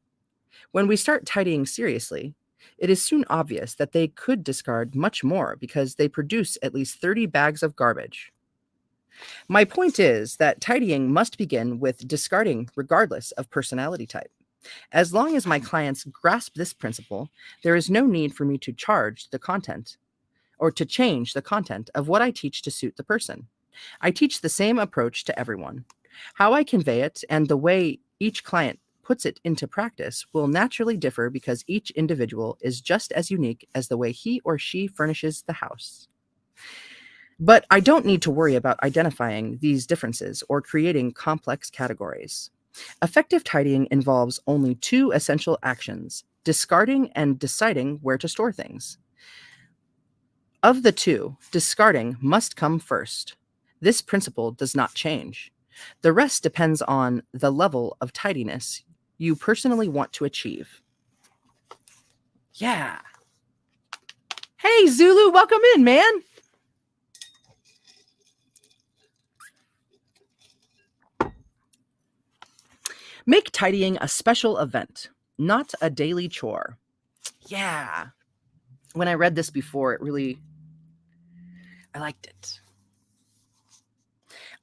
when we start tidying seriously, it is soon obvious that they could discard much more because they produce at least 30 bags of garbage. My point is that tidying must begin with discarding regardless of personality type. As long as my clients grasp this principle, there is no need for me to charge the content or to change the content of what I teach to suit the person. I teach the same approach to everyone. How I convey it and the way each client puts it into practice will naturally differ because each individual is just as unique as the way he or she furnishes the house. But I don't need to worry about identifying these differences or creating complex categories. Effective tidying involves only two essential actions: discarding and deciding where to store things. Of the two, discarding must come first. This principle does not change. The rest depends on the level of tidiness you personally want to achieve. Yeah. Hey, Zulu, welcome in, man. Make tidying a special event, not a daily chore. Yeah. When I read this before, I liked it.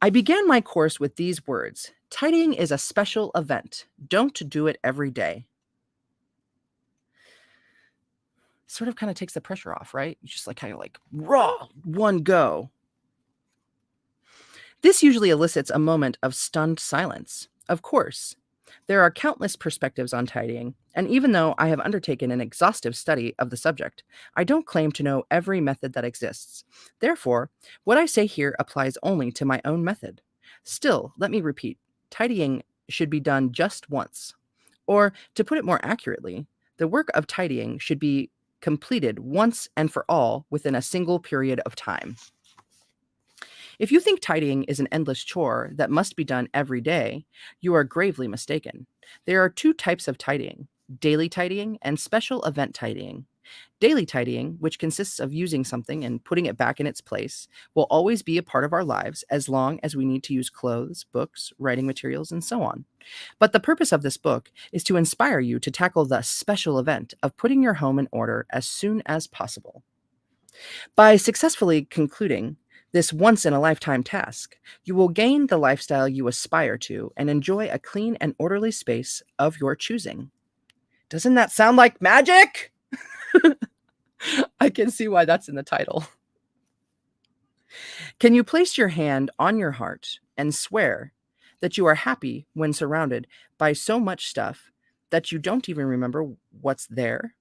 I began my course with these words: tidying is a special event. Don't do it every day. Sort of kind of takes the pressure off, right? You just like kind of like raw, one go. This usually elicits a moment of stunned silence. Of course, there are countless perspectives on tidying, and even though I have undertaken an exhaustive study of the subject, I don't claim to know every method that exists. Therefore, what I say here applies only to my own method. Still, let me repeat: tidying should be done just once. Or, to put it more accurately, the work of tidying should be completed once and for all within a single period of time. If you think tidying is an endless chore that must be done every day, you are gravely mistaken. There are two types of tidying: daily tidying and special event tidying. Daily tidying, which consists of using something and putting it back in its place, will always be a part of our lives as long as we need to use clothes, books, writing materials, and so on. But the purpose of this book is to inspire you to tackle the special event of putting your home in order as soon as possible. By successfully concluding this once in a lifetime task, you will gain the lifestyle you aspire to and enjoy a clean and orderly space of your choosing. Doesn't that sound like magic? I can see why that's in the title. Can you place your hand on your heart and swear that you are happy when surrounded by so much stuff that you don't even remember what's there?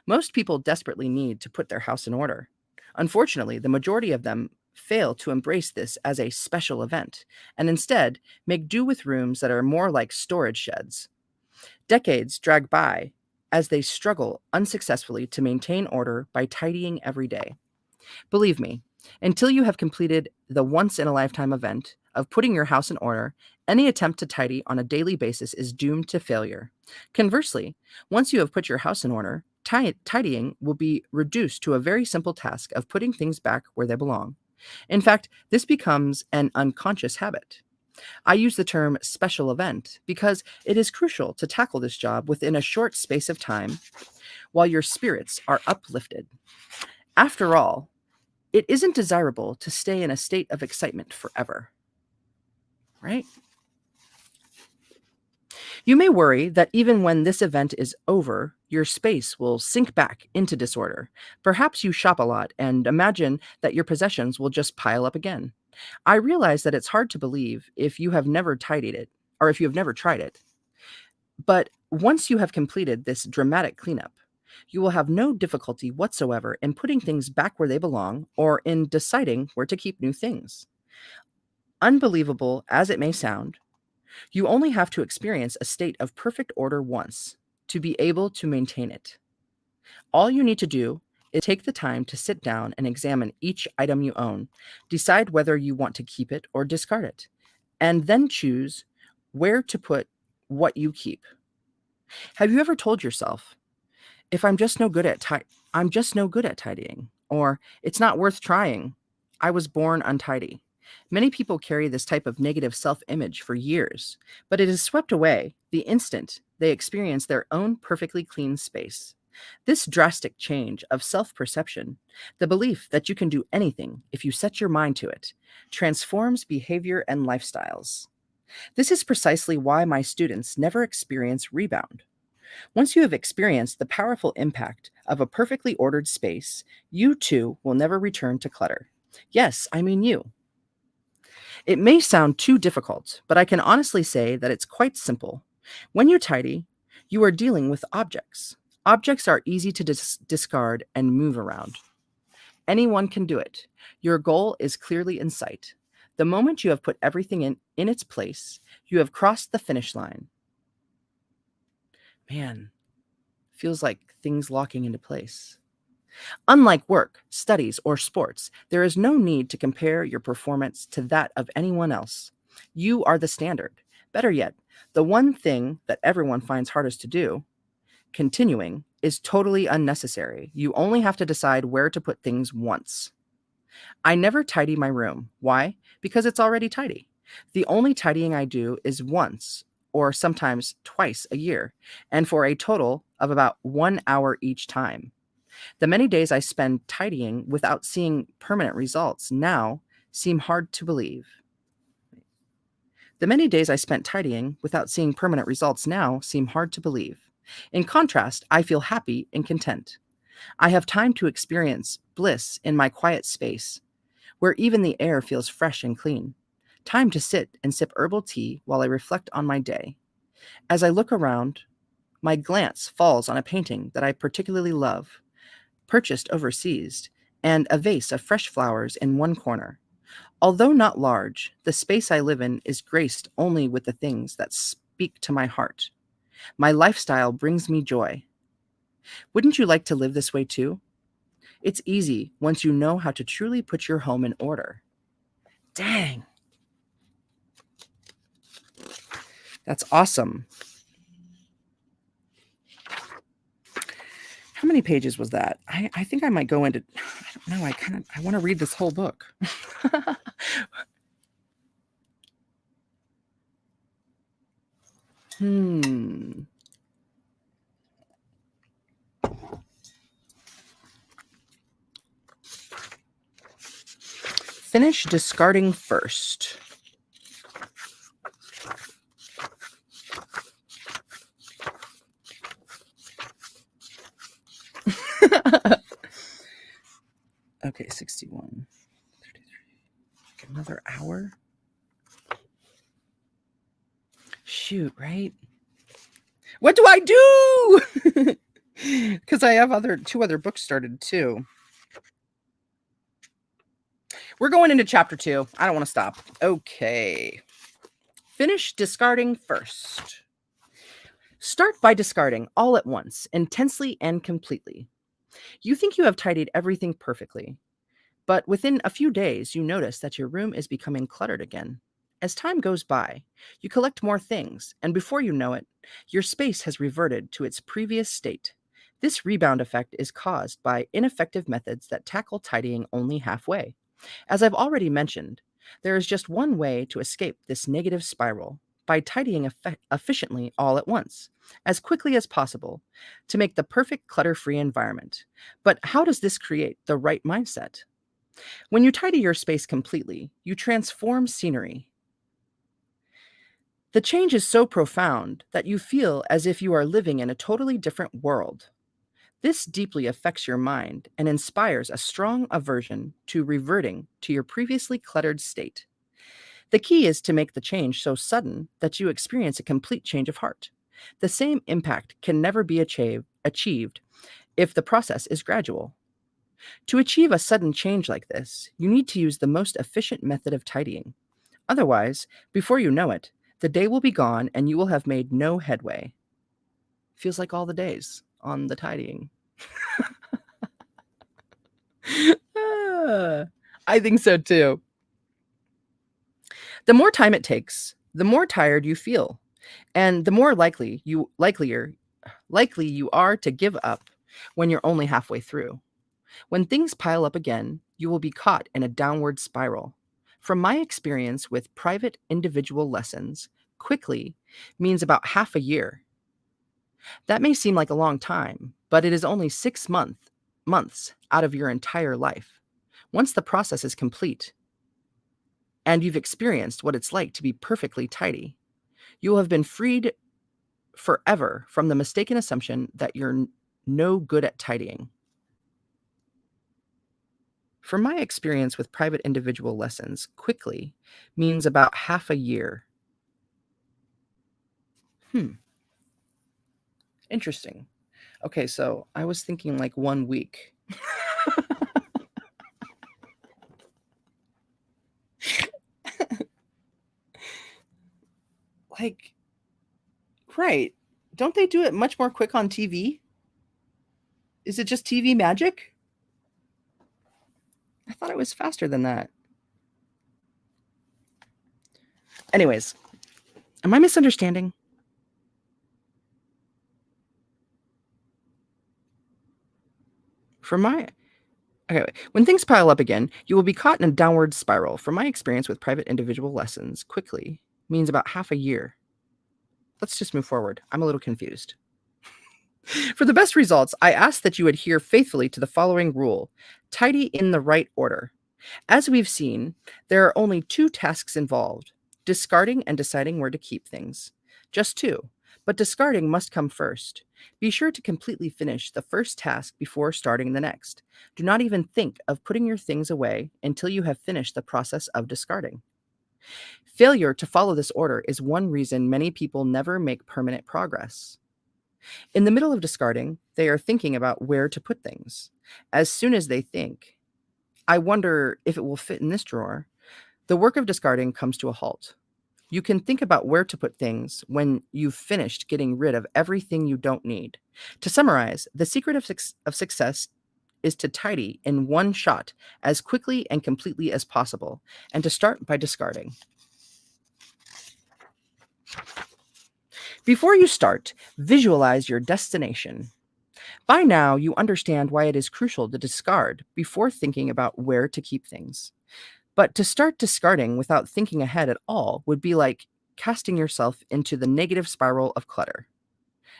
Most people desperately need to put their house in order. Unfortunately, the majority of them fail to embrace this as a special event and instead make do with rooms that are more like storage sheds. Decades drag by as they struggle unsuccessfully to maintain order by tidying every day. Believe me, Until you have completed the once-in-a-lifetime event of putting your house in order, any attempt to tidy on a daily basis is doomed to failure. Conversely, once you have put your house in order, tidying will be reduced to a very simple task of putting things back where they belong. In fact, this becomes an unconscious habit. I use the term special event because it is crucial to tackle this job within a short space of time while your spirits are uplifted. After all, it isn't desirable to stay in a state of excitement forever, right? You may worry that even when this event is over, your space will sink back into disorder. Perhaps you shop a lot and imagine that your possessions will just pile up again. I realize that it's hard to believe if you have never tidied it or if you have never tried it. But once you have completed this dramatic cleanup, you will have no difficulty whatsoever in putting things back where they belong or in deciding where to keep new things. Unbelievable as it may sound, you only have to experience a state of perfect order once to be able to maintain it. All you need to do is take the time to sit down and examine each item you own, decide whether you want to keep it or discard it, and then choose where to put what you keep. Have you ever told yourself, if I'm just no good at tidying, or it's not worth trying. I was born untidy. Many people carry this type of negative self-image for years, but it is swept away the instant they experience their own perfectly clean space. This drastic change of self-perception, the belief that you can do anything if you set your mind to it, transforms behavior and lifestyles. This is precisely why my students never experience rebound. Once you have experienced the powerful impact of a perfectly ordered space, you too will never return to clutter. Yes, I mean you. It may sound too difficult, but I can honestly say that it's quite simple. When you tidy, you are dealing with objects. Objects are easy to discard and move around. Anyone can do it. Your goal is clearly in sight. The moment you have put everything in its place, you have crossed the finish line. Man, feels like things locking into place. Unlike work, studies, or sports, there is no need to compare your performance to that of anyone else. You are the standard. Better yet, the one thing that everyone finds hardest to do, continuing, is totally unnecessary. You only have to decide where to put things once. I never tidy my room. Why? Because it's already tidy. The only tidying I do is once or sometimes twice a year, and for a total of about 1 hour each time. The many days I spend tidying without seeing permanent results now seem hard to believe. The many days I spent tidying without seeing permanent results now seem hard to believe. In contrast, I feel happy and content. I have time to experience bliss in my quiet space, where even the air feels fresh and clean. Time to sit and sip herbal tea while I reflect on my day. As I look around, my glance falls on a painting that I particularly love, purchased overseas, and a vase of fresh flowers in one corner. Although not large, the space I live in is graced only with the things that speak to my heart. My lifestyle brings me joy. Wouldn't you like to live this way too? It's easy once you know how to truly put your home in order. Dang. That's awesome. How many pages was that? I think I might go into, I don't know, I want to read this whole book. Finish discarding first. Okay, 61. 33. Another hour? Shoot, right? What do I do? Because I have two other books started too. We're going into chapter 2. I don't want to stop. Okay. Finish discarding first. Start by discarding all at once, intensely and completely. You think you have tidied everything perfectly. But within a few days, you notice that your room is becoming cluttered again. As time goes by, you collect more things, and before you know it, your space has reverted to its previous state. This rebound effect is caused by ineffective methods that tackle tidying only halfway. As I've already mentioned, there is just one way to escape this negative spiral by tidying efficiently all at once, as quickly as possible, to make the perfect clutter free environment. But how does this create the right mindset? When you tidy your space completely, you transform scenery. The change is so profound that you feel as if you are living in a totally different world. This deeply affects your mind and inspires a strong aversion to reverting to your previously cluttered state. The key is to make the change so sudden that you experience a complete change of heart. The same impact can never be achieved if the process is gradual. To achieve a sudden change like this, you need to use the most efficient method of tidying. Otherwise, before you know it, the day will be gone and you will have made no headway. Feels like all the days on the tidying. Ah, I think so too. The more time it takes, the more tired you feel, and the more likely you are to give up when you're only halfway through. When things pile up again, you will be caught in a downward spiral. From my experience with private individual lessons, quickly means about half a year. That may seem like a long time, but it is only months out of your entire life. Once the process is complete and you've experienced what it's like to be perfectly tidy, you will have been freed forever from the mistaken assumption that you're no good at tidying. From my experience with private individual lessons, quickly means about half a year. Hmm, interesting. Okay, so I was thinking like 1 week. Like, right. Don't they do it much more quick on TV? Is it just TV magic? I thought it was faster than that. Anyways, am I misunderstanding? From my Okay, when things pile up again, you will be caught in a downward spiral. From my experience with private individual lessons, quickly means about half a year. Let's just move forward. I'm a little confused. For the best results, I ask that you adhere faithfully to the following rule: tidy in the right order. As we've seen, there are only two tasks involved: discarding and deciding where to keep things. Just two, but discarding must come first. Be sure to completely finish the first task before starting the next. Do not even think of putting your things away until you have finished the process of discarding. Failure to follow this order is one reason many people never make permanent progress. In the middle of discarding, they are thinking about where to put things. As soon as they think, I wonder if it will fit in this drawer, the work of discarding comes to a halt. You can think about where to put things when you've finished getting rid of everything you don't need. To summarize, the secret of success is to tidy in one shot as quickly and completely as possible, and to start by discarding. Before you start, visualize your destination. By now, you understand why it is crucial to discard before thinking about where to keep things. But to start discarding without thinking ahead at all would be like casting yourself into the negative spiral of clutter.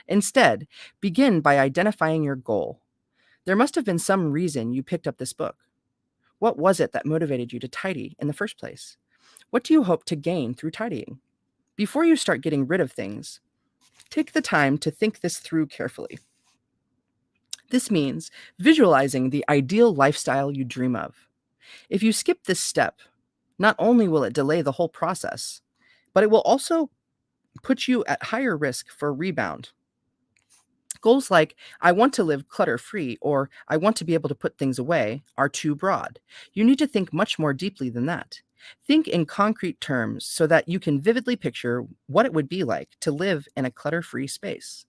Instead, begin by identifying your goal. There must have been some reason you picked up this book. What was it that motivated you to tidy in the first place? What do you hope to gain through tidying? Before you start getting rid of things, take the time to think this through carefully. This means visualizing the ideal lifestyle you dream of. If you skip this step, not only will it delay the whole process, but it will also put you at higher risk for rebound. Goals like, I want to live clutter free or I want to be able to put things away are too broad. You need to think much more deeply than that. Think in concrete terms so that you can vividly picture what it would be like to live in a clutter free space.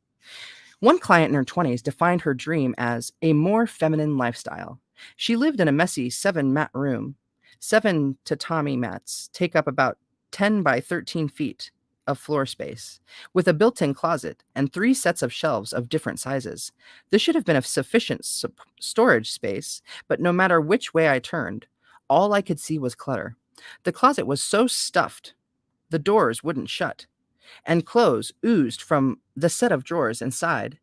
One client in her 20s defined her dream as a more feminine lifestyle. She lived in a messy 7 mat room. 7 tatami mats take up about 10 by 13 feet of floor space, with a built in closet and 3 sets of shelves of different sizes. This should have been of sufficient storage space, but no matter which way I turned, all I could see was clutter. The closet was so stuffed, the doors wouldn't shut, and clothes oozed from the set of drawers inside,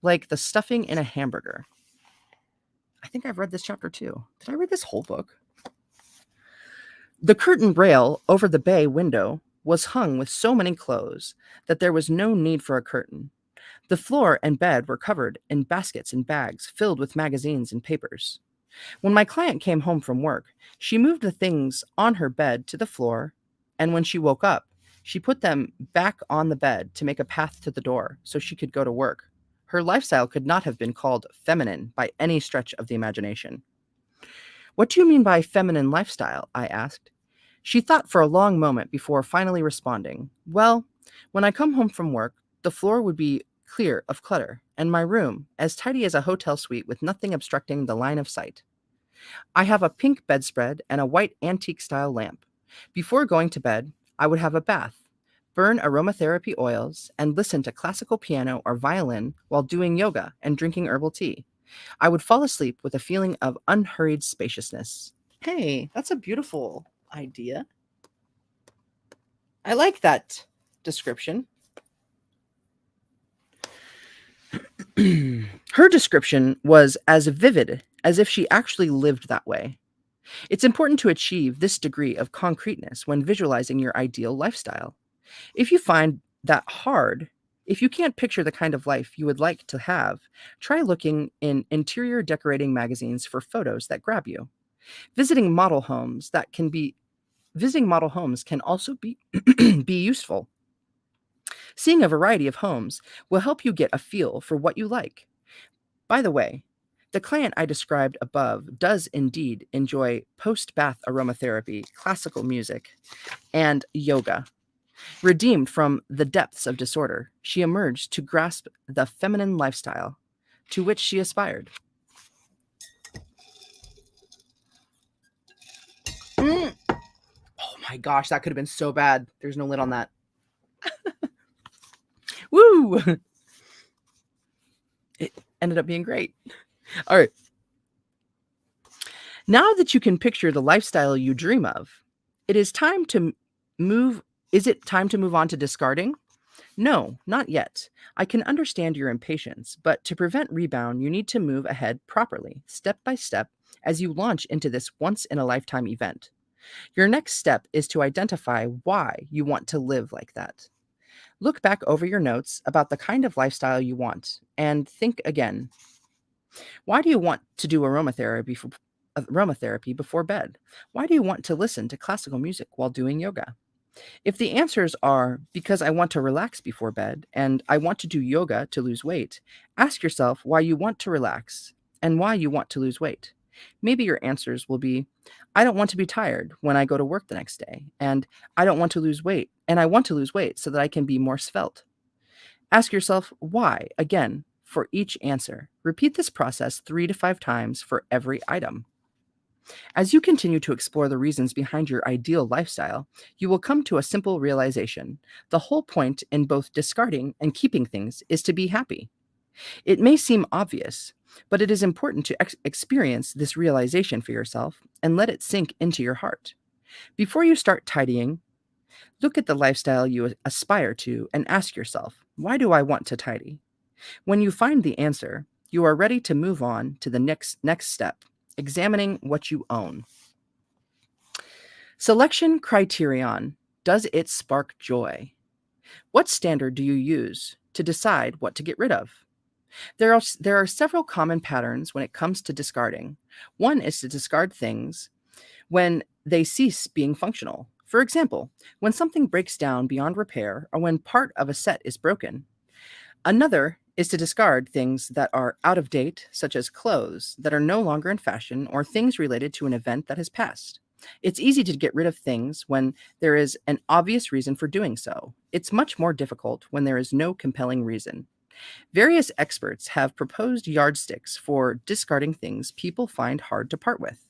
like the stuffing in a hamburger. I think I've read this chapter too. Did I read this whole book? The curtain rail over the bay window was hung with so many clothes that there was no need for a curtain. The floor and bed were covered in baskets and bags filled with magazines and papers. When my client came home from work, she moved the things on her bed to the floor, and when she woke up, she put them back on the bed to make a path to the door so she could go to work. Her lifestyle could not have been called feminine by any stretch of the imagination. What do you mean by feminine lifestyle? I asked. She thought for a long moment before finally responding. Well, when I come home from work, the floor would be clear of clutter, and my room as tidy as a hotel suite with nothing obstructing the line of sight. I have a pink bedspread and a white antique style lamp. Before going to bed, I would have a bath, burn aromatherapy oils, and listen to classical piano or violin while doing yoga and drinking herbal tea. I would fall asleep with a feeling of unhurried spaciousness. Hey, that's a beautiful idea. I like that description. Her description was as vivid as if she actually lived that way. It's important to achieve this degree of concreteness when visualizing your ideal lifestyle. If you find that hard, if you can't picture the kind of life you would like to have, try looking in interior decorating magazines for photos that grab you. Visiting model homes can also be be useful. Seeing a variety of homes will help you get a feel for what you like. By the way, the client I described above does indeed enjoy post-bath aromatherapy, classical music, and yoga. Redeemed from the depths of disorder, she emerged to grasp the feminine lifestyle to which she aspired. Mm. Oh my gosh, that could have been so bad. There's no lid on that. Woo! It ended up being great. All right. Now that you can picture the lifestyle you dream of, it is time to move. Is it time to move on to discarding? No, not yet. I can understand your impatience, but to prevent rebound, you need to move ahead properly, step by step, as you launch into this once in a lifetime event. Your next step is to identify why you want to live like that. Look back over your notes about the kind of lifestyle you want and think again. Why do you want to do aromatherapy before bed? Why do you want to listen to classical music while doing yoga? If the answers are because I want to relax before bed and I want to do yoga to lose weight, ask yourself why you want to relax and why you want to lose weight. Maybe your answers will be I don't want to be tired when I go to work the next day, and I don't want to lose weight, and I want to lose weight so that I can be more svelte. Ask yourself why again for each answer. Repeat this process 3 to 5 times for every item. As you continue to explore the reasons behind your ideal lifestyle, you will come to a simple realization. The whole point in both discarding and keeping things is to be happy. It may seem obvious, but it is important to experience this realization for yourself and let it sink into your heart. Before you start tidying, look at the lifestyle you aspire to and ask yourself, why do I want to tidy? When you find the answer, you are ready to move on to the next step, examining what you own. Selection criterion. Does it spark joy? What standard do you use to decide what to get rid of? There are several common patterns when it comes to discarding. One is to discard things when they cease being functional. For example, when something breaks down beyond repair or when part of a set is broken. Another is to discard things that are out of date, such as clothes that are no longer in fashion or things related to an event that has passed. It's easy to get rid of things when there is an obvious reason for doing so. It's much more difficult when there is no compelling reason. Various experts have proposed yardsticks for discarding things people find hard to part with.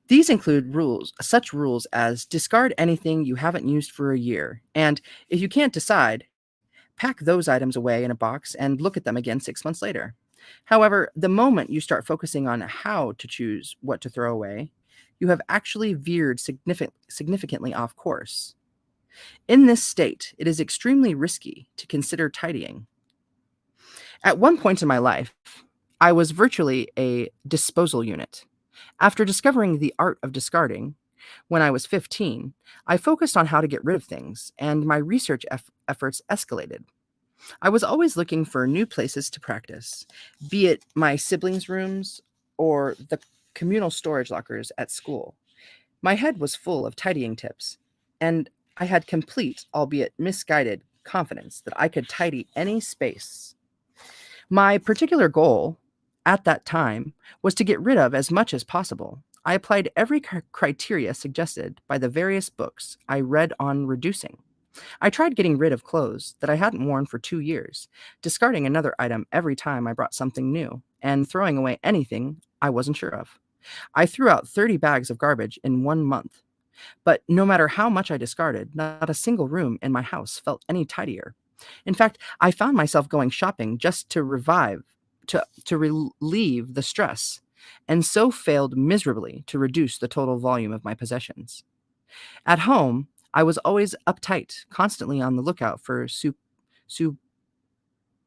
These include such rules as discard anything you haven't used for a year, and if you can't decide, pack those items away in a box and look at them again 6 months later. However, the moment you start focusing on how to choose what to throw away, you have actually veered significantly off course. In this state, it is extremely risky to consider tidying. At one point in my life, I was virtually a disposal unit. After discovering the art of discarding, when I was 15, I focused on how to get rid of things, and my research efforts escalated. I was always looking for new places to practice, be it my siblings' rooms or the communal storage lockers at school. My head was full of tidying tips, and I had complete, albeit misguided, confidence that I could tidy any space. My particular goal at that time was to get rid of as much as possible. I applied every criteria suggested by the various books I read on reducing. I tried getting rid of clothes that I hadn't worn for 2 years, discarding another item every time I brought something new, and throwing away anything I wasn't sure of. I threw out 30 bags of garbage in 1 month, but no matter how much I discarded, not a single room in my house felt any tidier. In fact, I found myself going shopping just to relieve the stress, and so failed miserably to reduce the total volume of my possessions. At home, I was always uptight, constantly on the lookout for su-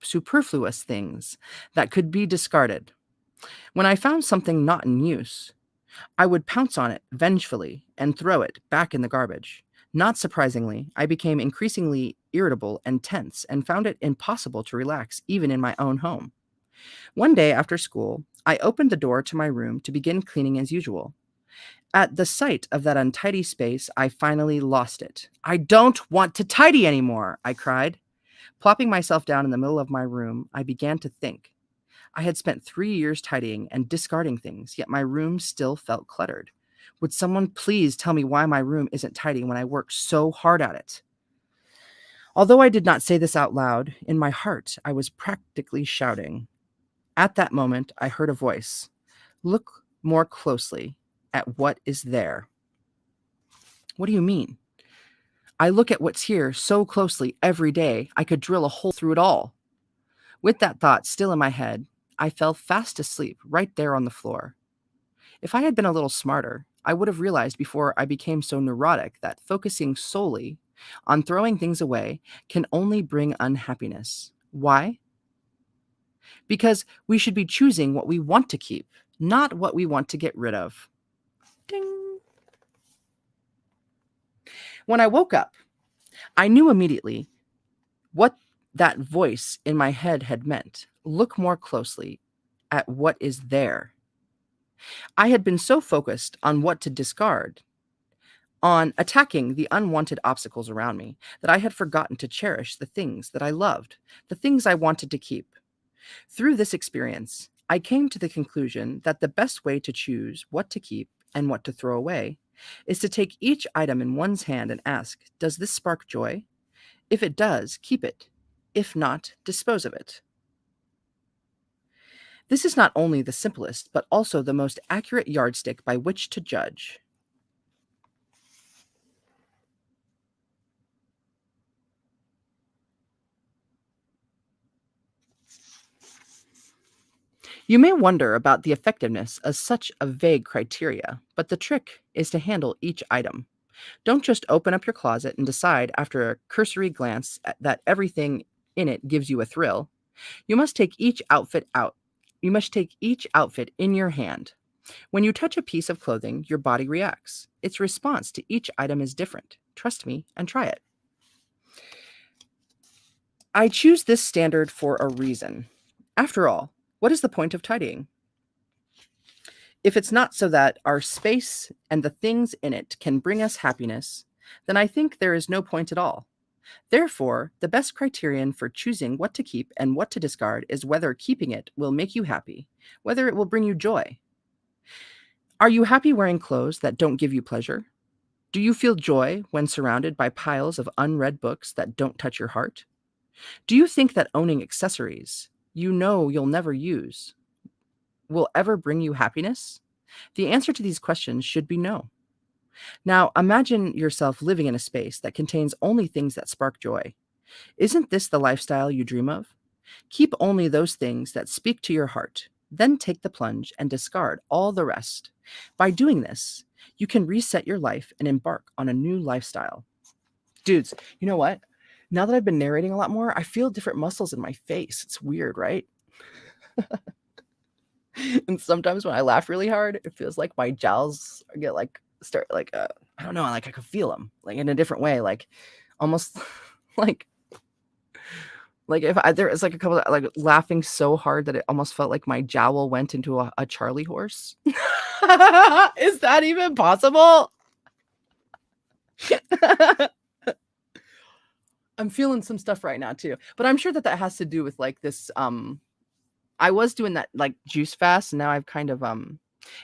superfluous things that could be discarded. When I found something not in use, I would pounce on it vengefully and throw it back in the garbage. Not surprisingly, I became increasingly irritable and tense and found it impossible to relax even in my own home. One day after school, I opened the door to my room to begin cleaning as usual. At the sight of that untidy space, I finally lost it. "I don't want to tidy anymore," I cried. Plopping myself down in the middle of my room, I began to think. I had spent 3 years tidying and discarding things, yet my room still felt cluttered. Would someone please tell me why my room isn't tidy when I worked so hard at it? Although I did not say this out loud, in my heart I was practically shouting. At that moment, I heard a voice. "Look more closely at what is there." What do you mean? I look at what's here so closely every day, I could drill a hole through it all. With that thought still in my head, I fell fast asleep right there on the floor. If I had been a little smarter, I would have realized before I became so neurotic that focusing solely on throwing things away can only bring unhappiness. Why? Because we should be choosing what we want to keep, not what we want to get rid of. Ding. When I woke up, I knew immediately what that voice in my head had meant. Look more closely at what is there. I had been so focused on what to discard, on attacking the unwanted obstacles around me, that I had forgotten to cherish the things that I loved, the things I wanted to keep. Through this experience, I came to the conclusion that the best way to choose what to keep and what to throw away is to take each item in one's hand and ask, does this spark joy? If it does, keep it. If not, dispose of it. This is not only the simplest, but also the most accurate yardstick by which to judge. You may wonder about the effectiveness of such a vague criteria, but the trick is to handle each item. Don't just open up your closet and decide after a cursory glance that everything in it gives you a thrill. You must take each outfit out. You must take each outfit in your hand. When you touch a piece of clothing, your body reacts. Its response to each item is different. Trust me and try it. I choose this standard for a reason. After all, what is the point of tidying? If it's not so that our space and the things in it can bring us happiness, then I think there is no point at all. Therefore, the best criterion for choosing what to keep and what to discard is whether keeping it will make you happy, whether it will bring you joy. Are you happy wearing clothes that don't give you pleasure? Do you feel joy when surrounded by piles of unread books that don't touch your heart? Do you think that owning accessories you know you'll never use will ever bring you happiness? The answer to these questions should be no. Now, imagine yourself living in a space that contains only things that spark joy. Isn't this the lifestyle you dream of? Keep only those things that speak to your heart. Then take the plunge and discard all the rest. By doing this, you can reset your life and embark on a new lifestyle. Dudes, you know what? Now that I've been narrating a lot more, I feel different muscles in my face. It's weird, right? And sometimes when I laugh really hard, it feels like my jowls get like start like I don't know, like I could feel them like in a different way, like almost like if there is like a couple of, like laughing so hard that it almost felt like my jowl went into a Charlie horse. Is that even possible? I'm feeling some stuff right now too, but I'm sure that that has to do with like this. I was doing that like juice fast, and now I've kind of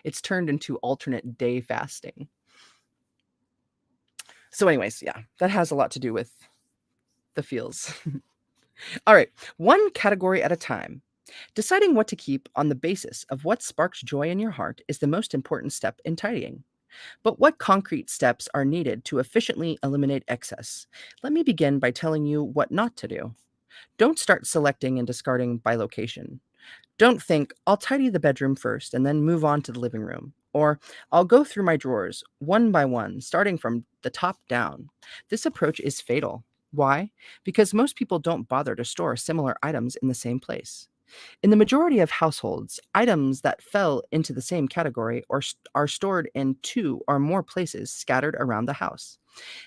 it's turned into alternate day fasting. So, anyways, yeah, that has a lot to do with the feels. All right, one category at a time. Deciding what to keep on the basis of what sparks joy in your heart is the most important step in tidying. But what concrete steps are needed to efficiently eliminate excess? Let me begin by telling you what not to do. Don't start selecting and discarding by location. Don't think, I'll tidy the bedroom first and then move on to the living room. Or, I'll go through my drawers one by one, starting from the top down. This approach is fatal. Why? Because most people don't bother to store similar items in the same place. In the majority of households, items that fell into the same category are stored in two or more places scattered around the house.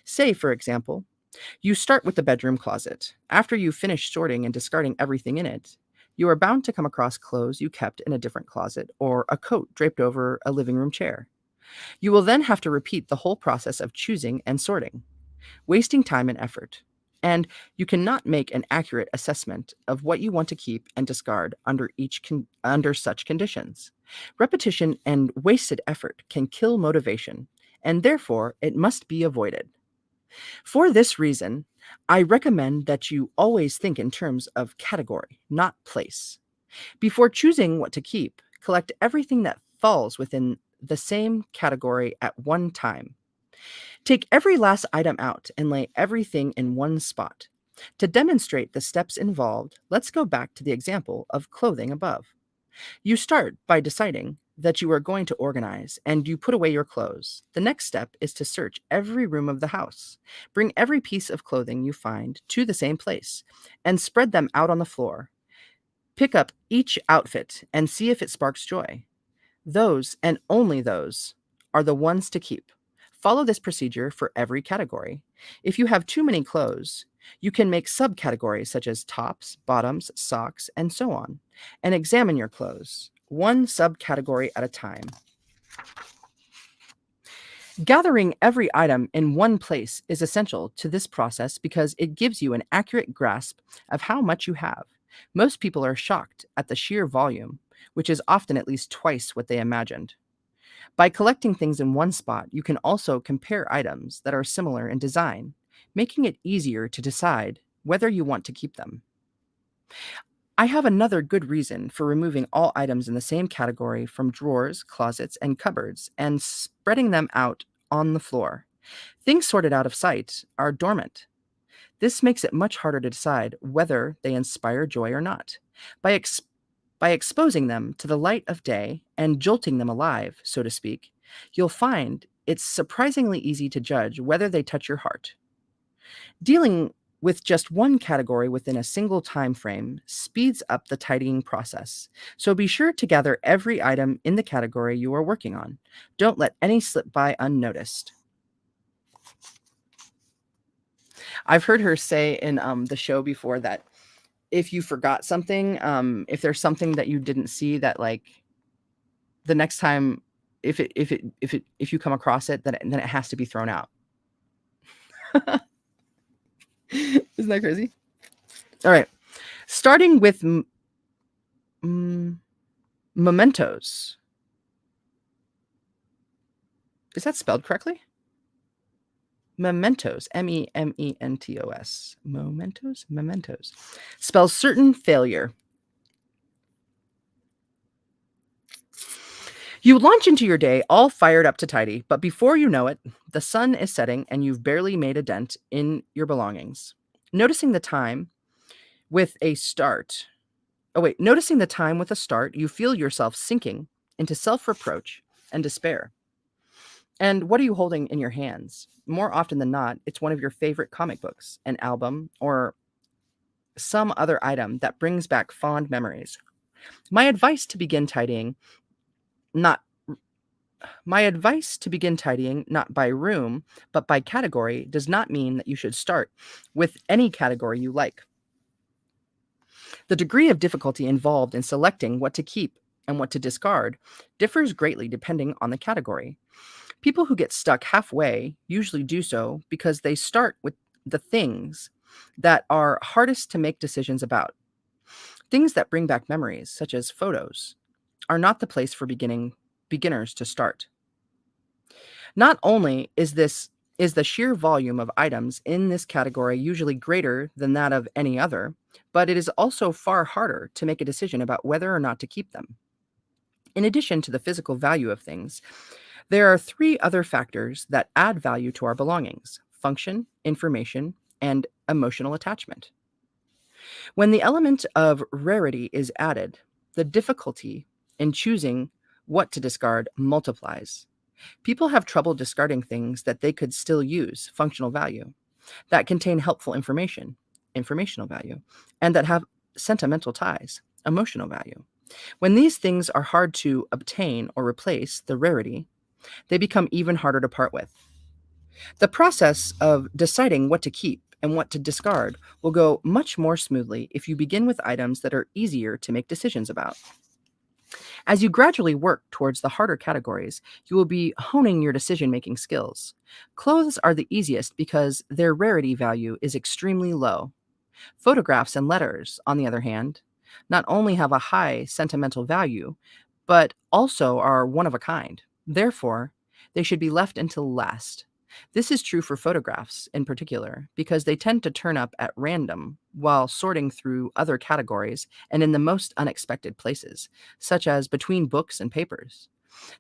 Say, for example, you start with the bedroom closet. After you finish sorting and discarding everything in it, you are bound to come across clothes you kept in a different closet or a coat draped over a living room chair. You will then have to repeat the whole process of choosing and sorting, wasting time and effort. And you cannot make an accurate assessment of what you want to keep and discard under such conditions. Repetition and wasted effort can kill motivation, and therefore it must be avoided. For this reason, I recommend that you always think in terms of category, not place. Before choosing what to keep, collect everything that falls within the same category at one time. Take every last item out and lay everything in one spot. To demonstrate the steps involved, let's go back to the example of clothing above. You start by deciding that you are going to organize and you put away your clothes. The next step is to search every room of the house. Bring every piece of clothing you find to the same place and spread them out on the floor. Pick up each outfit and see if it sparks joy. Those, and only those, are the ones to keep. Follow this procedure for every category. If you have too many clothes, you can make subcategories such as tops, bottoms, socks, and so on, and examine your clothes, one subcategory at a time. Gathering every item in one place is essential to this process because it gives you an accurate grasp of how much you have. Most people are shocked at the sheer volume, which is often at least twice what they imagined. By collecting things in one spot, you can also compare items that are similar in design, making it easier to decide whether you want to keep them. I have another good reason for removing all items in the same category from drawers, closets, and cupboards and spreading them out on the floor. Things sorted out of sight are dormant. This makes it much harder to decide whether they inspire joy or not. By, ex- by exposing them to the light of day and jolting them alive, so to speak, you'll find it's surprisingly easy to judge whether they touch your heart. Dealing with just one category within a single time frame speeds up the tidying process. So be sure to gather every item in the category you are working on. Don't let any slip by unnoticed. I've heard her say in the show before that if you forgot something, if there's something that you didn't see that like the next time if you come across it, then it has to be thrown out. Isn't that crazy? All right. Starting with mementos. Is that spelled correctly? Mementos, mementos, mementos, spells certain failure. You launch into your day all fired up to tidy, but before you know it, the sun is setting and you've barely made a dent in your belongings. Noticing the time with a start. Noticing the time with a start, you feel yourself sinking into self-reproach and despair. And what are you holding in your hands? More often than not, it's one of your favorite comic books, an album, or some other item that brings back fond memories. My advice to begin tidying, not My advice to begin tidying, not by room, but by category, does not mean that you should start with any category you like. The degree of difficulty involved in selecting what to keep and what to discard differs greatly depending on the category. People who get stuck halfway usually do so because they start with the things that are hardest to make decisions about. Things that bring back memories, such as photos, are not the place for beginners to start. Not only is the sheer volume of items in this category usually greater than that of any other, but it is also far harder to make a decision about whether or not to keep them. In addition to the physical value of things, there are three other factors that add value to our belongings: function, information, and emotional attachment. When the element of rarity is added, the difficulty in choosing what to discard multiplies. People have trouble discarding things that they could still use, functional value, that contain helpful information, informational value, and that have sentimental ties, emotional value. When these things are hard to obtain or replace, the rarity, they become even harder to part with. The process of deciding what to keep and what to discard will go much more smoothly if you begin with items that are easier to make decisions about. As you gradually work towards the harder categories, you will be honing your decision-making skills. Clothes are the easiest because their rarity value is extremely low. Photographs and letters, on the other hand, not only have a high sentimental value, but also are one of a kind. Therefore, they should be left until last. This is true for photographs in particular, because they tend to turn up at random while sorting through other categories and in the most unexpected places, such as between books and papers.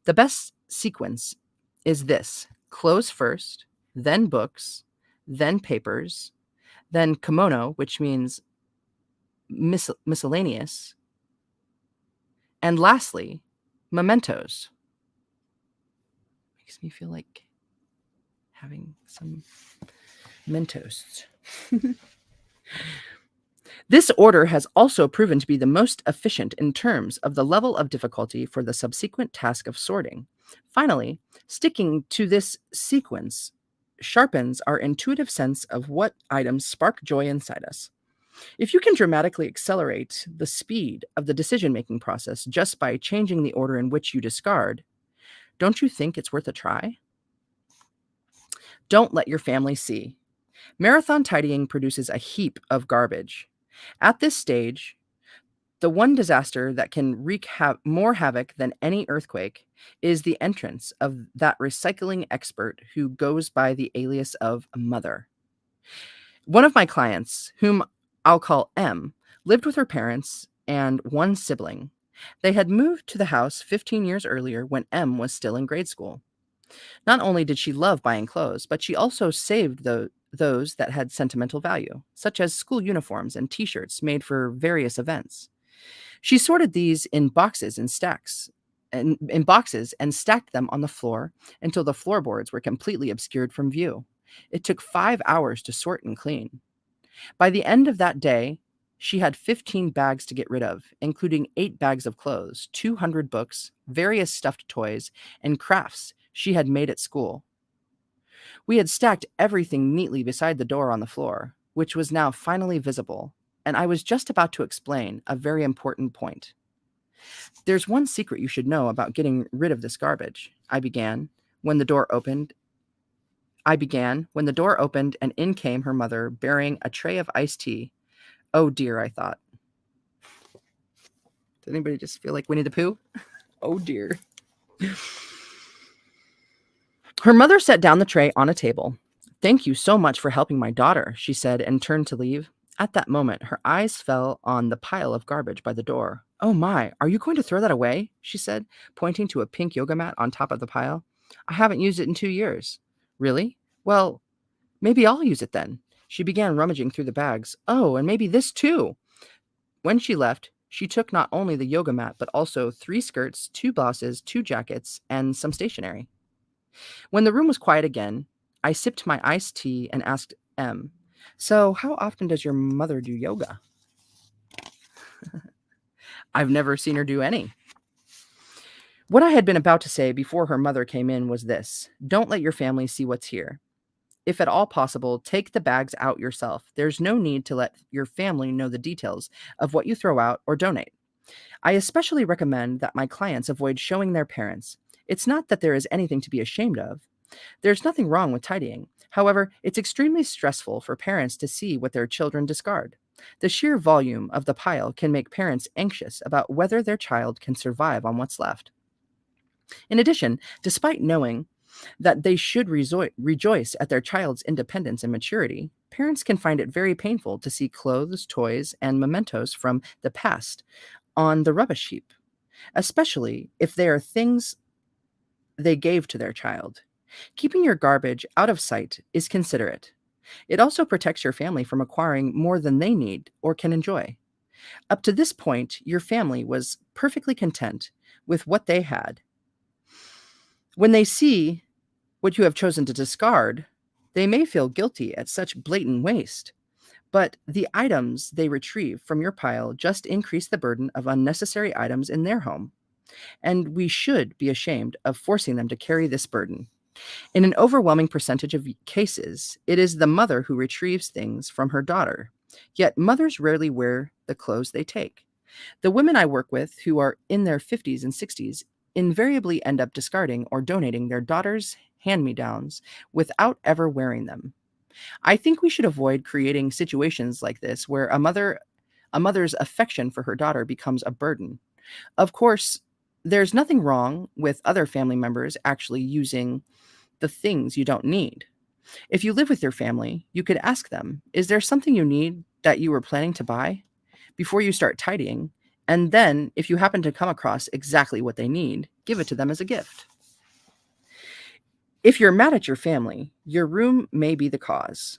The best sequence is this: clothes first, then books, then papers, then kimono, which means miscellaneous, and lastly, mementos. Makes me feel like having some Mentos. This order has also proven to be the most efficient in terms of the level of difficulty for the subsequent task of sorting. Finally, sticking to this sequence sharpens our intuitive sense of what items spark joy inside us. If you can dramatically accelerate the speed of the decision-making process just by changing the order in which you discard, don't you think it's worth a try? Don't let your family see. Marathon tidying produces a heap of garbage. At this stage, the one disaster that can wreak more havoc than any earthquake is the entrance of that recycling expert who goes by the alias of Mother. One of my clients, whom I'll call M, lived with her parents and one sibling. They had moved to the house 15 years earlier when M was still in grade school. Not only did she love buying clothes, but she also saved those that had sentimental value, such as school uniforms and t-shirts made for various events. She sorted these in boxes and stacked them on the floor until the floorboards were completely obscured from view. It took 5 hours to sort and clean. By the end of that day, she had 15 bags to get rid of, including 8 bags of clothes, 200 books, various stuffed toys, and crafts she had made at school. We had stacked everything neatly beside the door on the floor, which was now finally visible, and I was just about to explain a very important point. There's one secret you should know about getting rid of this garbage, I began when the door opened and in came her mother bearing a tray of iced tea. Oh dear, I thought. Does anybody just feel like Winnie the Pooh? Oh dear. Her mother set down the tray on a table, Thank you so much for helping my daughter, she said and turned to leave. At that moment, her eyes fell on the pile of garbage by the door. Oh my, are you going to throw that away? She said, pointing to a pink yoga mat on top of the pile. I haven't used it in 2 years. Really? Well, maybe I'll use it then. She began rummaging through the bags. Oh, and maybe this too. When she left, she took not only the yoga mat, but also 3 skirts, 2 blouses, 2 jackets, and some stationery. When the room was quiet again, I sipped my iced tea and asked M, so how often does your mother do yoga? I've never seen her do any. What I had been about to say before her mother came in was this: don't let your family see what's here. If at all possible, take the bags out yourself. There's no need to let your family know the details of what you throw out or donate. I especially recommend that my clients avoid showing their parents. It's not that there is anything to be ashamed of. There's nothing wrong with tidying. However, it's extremely stressful for parents to see what their children discard. The sheer volume of the pile can make parents anxious about whether their child can survive on what's left. In addition, despite knowing that they should rejoice at their child's independence and maturity, parents can find it very painful to see clothes, toys, and mementos from the past on the rubbish heap, especially if they are things they gave to their child. Keeping your garbage out of sight is considerate. It also protects your family from acquiring more than they need or can enjoy. Up to this point, your family was perfectly content with what they had. When they see what you have chosen to discard, they may feel guilty at such blatant waste. But the items they retrieve from your pile just increase the burden of unnecessary items in their home. And we should be ashamed of forcing them to carry this burden. In an overwhelming percentage of cases, it is the mother who retrieves things from her daughter. Yet mothers rarely wear the clothes they take. The women I work with who are in their 50s and 60s invariably end up discarding or donating their daughters' hand-me-downs without ever wearing them. I think we should avoid creating situations like this where a mother's affection for her daughter becomes a burden. Of course, there's nothing wrong with other family members actually using the things you don't need. If you live with your family, you could ask them, is there something you need that you were planning to buy before you start tidying? And then, if you happen to come across exactly what they need, give it to them as a gift. If you're mad at your family, your room may be the cause.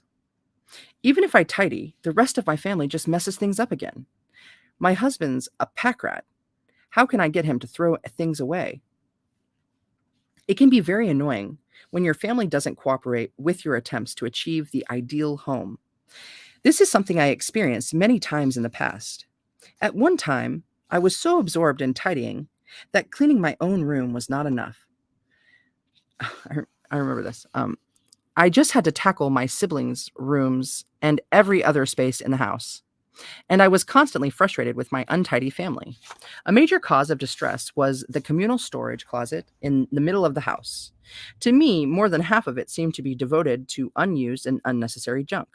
Even if I tidy, the rest of my family just messes things up again. My husband's a pack rat. How can I get him to throw things away? It can be very annoying when your family doesn't cooperate with your attempts to achieve the ideal home. This is something I experienced many times in the past. At one time, I was so absorbed in tidying that cleaning my own room was not enough. I remember this. I just had to tackle my siblings' rooms and every other space in the house. And I was constantly frustrated with my untidy family. A major cause of distress was the communal storage closet in the middle of the house. To me, more than half of it seemed to be devoted to unused and unnecessary junk.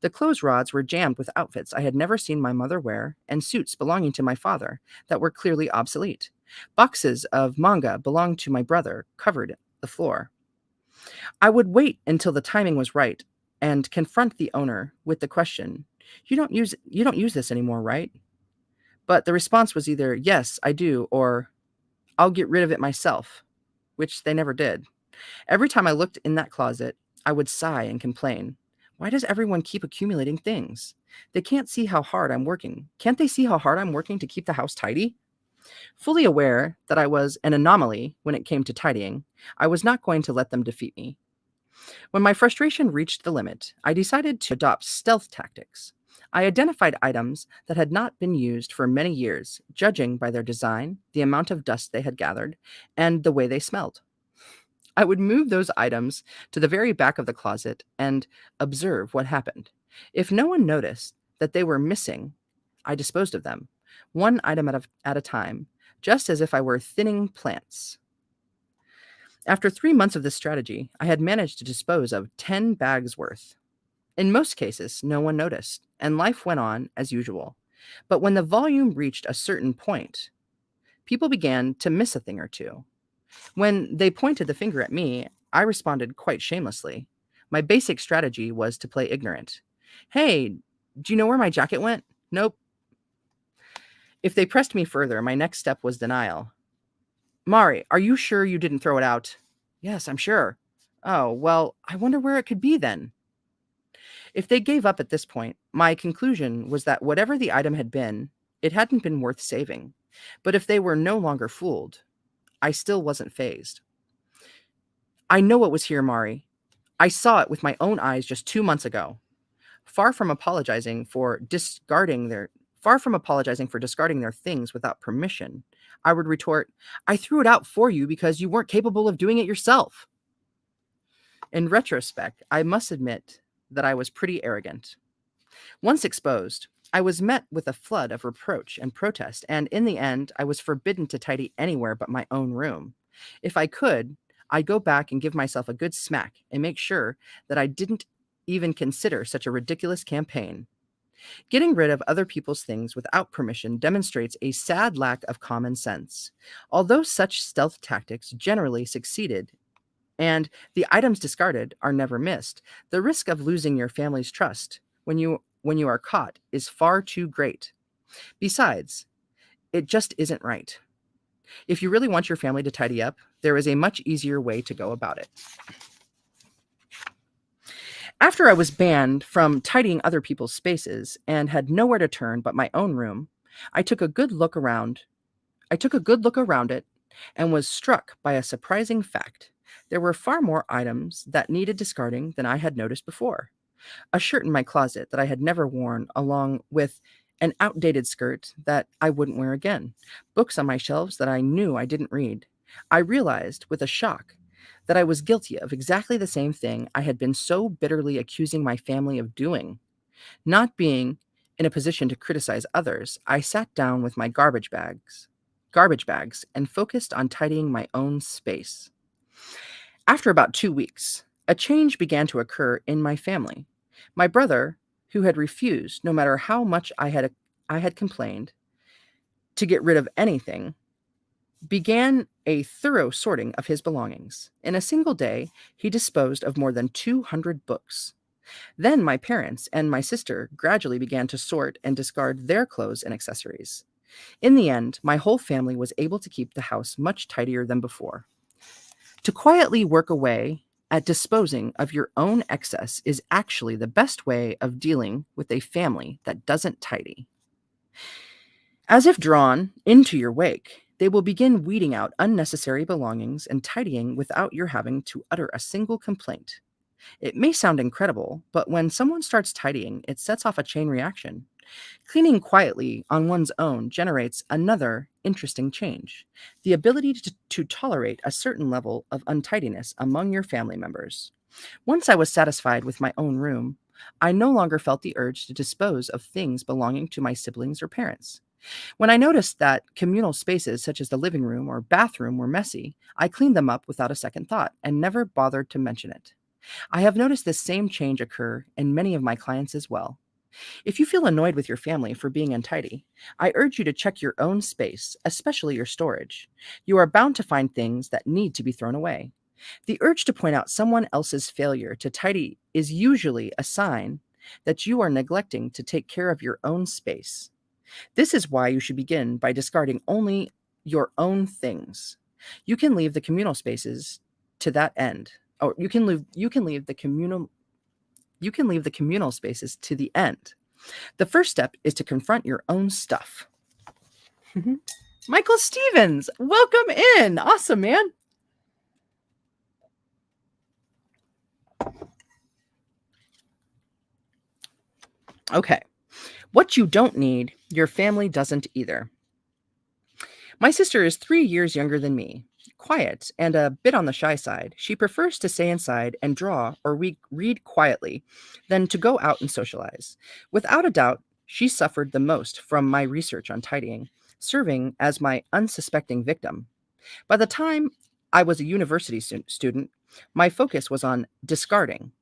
The clothes rods were jammed with outfits I had never seen my mother wear and suits belonging to my father that were clearly obsolete. Boxes of manga belonged to my brother covered the floor. I would wait until the timing was right and confront the owner with the question, you don't use this anymore, right? But the response was either yes, I do, or I'll get rid of it myself, which they never did. Every time I looked in that closet, I would sigh and complain. Why does everyone keep accumulating things? They can't see how hard I'm working. Can't they see how hard I'm working to keep the house tidy? Fully aware that I was an anomaly when it came to tidying, I was not going to let them defeat me. When my frustration reached the limit, I decided to adopt stealth tactics. I identified items that had not been used for many years, judging by their design, the amount of dust they had gathered, and the way they smelled. I would move those items to the very back of the closet and observe what happened. If no one noticed that they were missing, I disposed of them, one item at a time, just as if I were thinning plants. After 3 months of this strategy, I had managed to dispose of 10 bags worth. In most cases, no one noticed, and life went on as usual. But when the volume reached a certain point, people began to miss a thing or two. When they pointed the finger at me, I responded quite shamelessly. My basic strategy was to play ignorant. Hey, do you know where my jacket went? Nope. If they pressed me further, my next step was denial. Mari, are you sure you didn't throw it out? Yes, I'm sure. Oh, well, I wonder where it could be then. If they gave up at this point, my conclusion was that whatever the item had been, it hadn't been worth saving. But if they were no longer fooled, I still wasn't fazed. I know it was here, Mari. I saw it with my own eyes just 2 months ago. Far from apologizing for discarding their far from apologizing for discarding their things without permission, I would retort, I threw it out for you because you weren't capable of doing it yourself. In retrospect, I must admit that I was pretty arrogant. Once exposed, I was met with a flood of reproach and protest, and in the end, I was forbidden to tidy anywhere but my own room. If I could, I'd go back and give myself a good smack and make sure that I didn't even consider such a ridiculous campaign. Getting rid of other people's things without permission demonstrates a sad lack of common sense. Although such stealth tactics generally succeeded and the items discarded are never missed, the risk of losing your family's trust when you are caught is far too great. Besides, it just isn't right. If you really want your family to tidy up, there is a much easier way to go about it. After I was banned from tidying other people's spaces and had nowhere to turn but my own room, I took a good look around. I took a good look around it and was struck by a surprising fact. There were far more items that needed discarding than I had noticed before. A shirt in my closet that I had never worn, along with an outdated skirt that I wouldn't wear again, books on my shelves that I knew I didn't read. I realized with a shock that I was guilty of exactly the same thing I had been so bitterly accusing my family of doing. Not being in a position to criticize others, I sat down with my garbage bags and focused on tidying my own space. After about 2 weeks, a change began to occur in my family. My brother, who had refused, no matter how much I had complained, to get rid of anything, began a thorough sorting of his belongings. In a single day, he disposed of more than 200 books. Then my parents and my sister gradually began to sort and discard their clothes and accessories. In the end, my whole family was able to keep the house much tidier than before. To quietly work away at disposing of your own excess is actually the best way of dealing with a family that doesn't tidy. As if drawn into your wake, they will begin weeding out unnecessary belongings and tidying without your having to utter a single complaint. It may sound incredible, but when someone starts tidying, it sets off a chain reaction. Cleaning quietly on one's own generates another interesting change: the ability to tolerate a certain level of untidiness among your family members. Once I was satisfied with my own room, I no longer felt the urge to dispose of things belonging to my siblings or parents. When I noticed that communal spaces such as the living room or bathroom were messy, I cleaned them up without a second thought and never bothered to mention it. I have noticed this same change occur in many of my clients as well. If you feel annoyed with your family for being untidy, I urge you to check your own space, especially your storage. You are bound to find things that need to be thrown away. The urge to point out someone else's failure to tidy is usually a sign that you are neglecting to take care of your own space. This is why you should begin by discarding only your own things. You can leave the communal spaces to that end. Or you can leave the communal spaces to the end. The first step is to confront your own stuff. Michael Stevens, welcome in. Awesome, man. Okay. What you don't need, your family doesn't either. My sister is 3 years younger than me. Quiet and a bit on the shy side, she prefers to stay inside and draw or read quietly than to go out and socialize. Without a doubt, she suffered the most from my research on tidying, serving as my unsuspecting victim. By the time I was a university student, my focus was on discarding.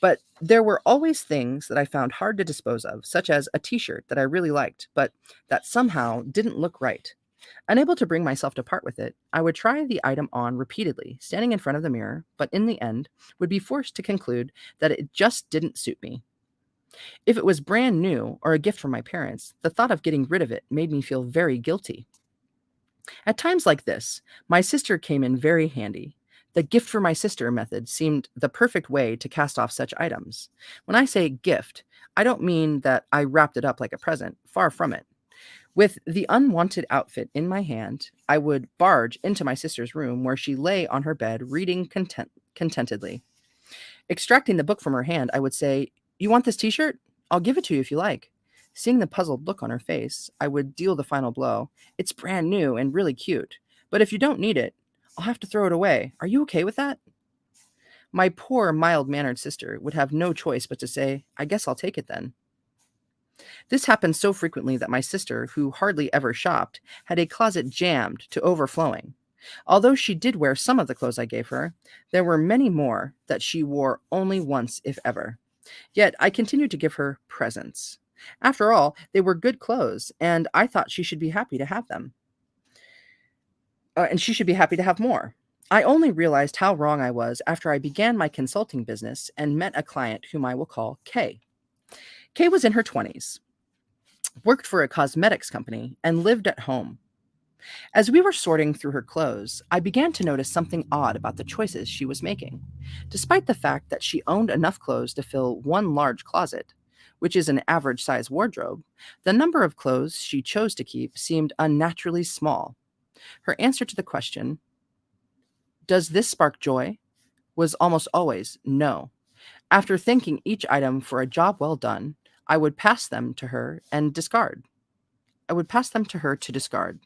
But there were always things that I found hard to dispose of, such as a t shirt that I really liked, but that somehow didn't look right. Unable to bring myself to part with it, I would try the item on repeatedly, standing in front of the mirror, but in the end would be forced to conclude that it just didn't suit me. If it was brand new or a gift from my parents, the thought of getting rid of it made me feel very guilty. At times like this, my sister came in very handy. The gift for my sister method seemed the perfect way to cast off such items. When I say gift, I don't mean that I wrapped it up like a present, far from it. With the unwanted outfit in my hand, I would barge into my sister's room where she lay on her bed reading contentedly. Extracting the book from her hand, I would say, "You want this t shirt? I'll give it to you if you like." Seeing the puzzled look on her face, I would deal the final blow. "It's brand new and really cute, but if you don't need it, I'll have to throw it away. Are you okay with that?" My poor, mild mannered sister would have no choice but to say, "I guess I'll take it then." This happened so frequently that my sister, who hardly ever shopped, had a closet jammed to overflowing. Although she did wear some of the clothes I gave her, there were many more that she wore only once, if ever. Yet I continued to give her presents. After all, they were good clothes, and I thought she should be happy to have them. And she should be happy to have more. I only realized how wrong I was after I began my consulting business and met a client whom I will call Kay. Kay was in her 20s, worked for a cosmetics company, and lived at home. As we were sorting through her clothes, I began to notice something odd about the choices she was making. Despite the fact that she owned enough clothes to fill one large closet, which is an average size wardrobe, the number of clothes she chose to keep seemed unnaturally small. Her answer to the question, "Does this spark joy?" was almost always no. After thanking each item for a job well done, I would pass them to her and discard. I would pass them to her to discard.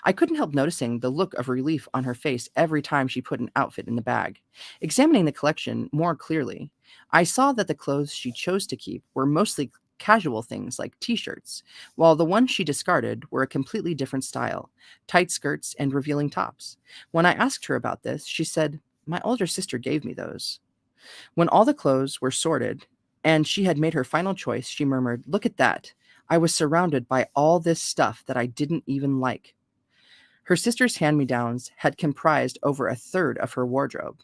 I couldn't help noticing the look of relief on her face every time she put an outfit in the bag. Examining the collection more clearly, I saw that the clothes she chose to keep were mostly casual things like t shirts, while the ones she discarded were a completely different style: tight skirts and revealing tops. When I asked her about this, she said, "My older sister gave me those." When all the clothes were sorted and she had made her final choice, she murmured, "Look at that. I was surrounded by all this stuff that I didn't even like." Her sister's hand me downs had comprised over a third of her wardrobe,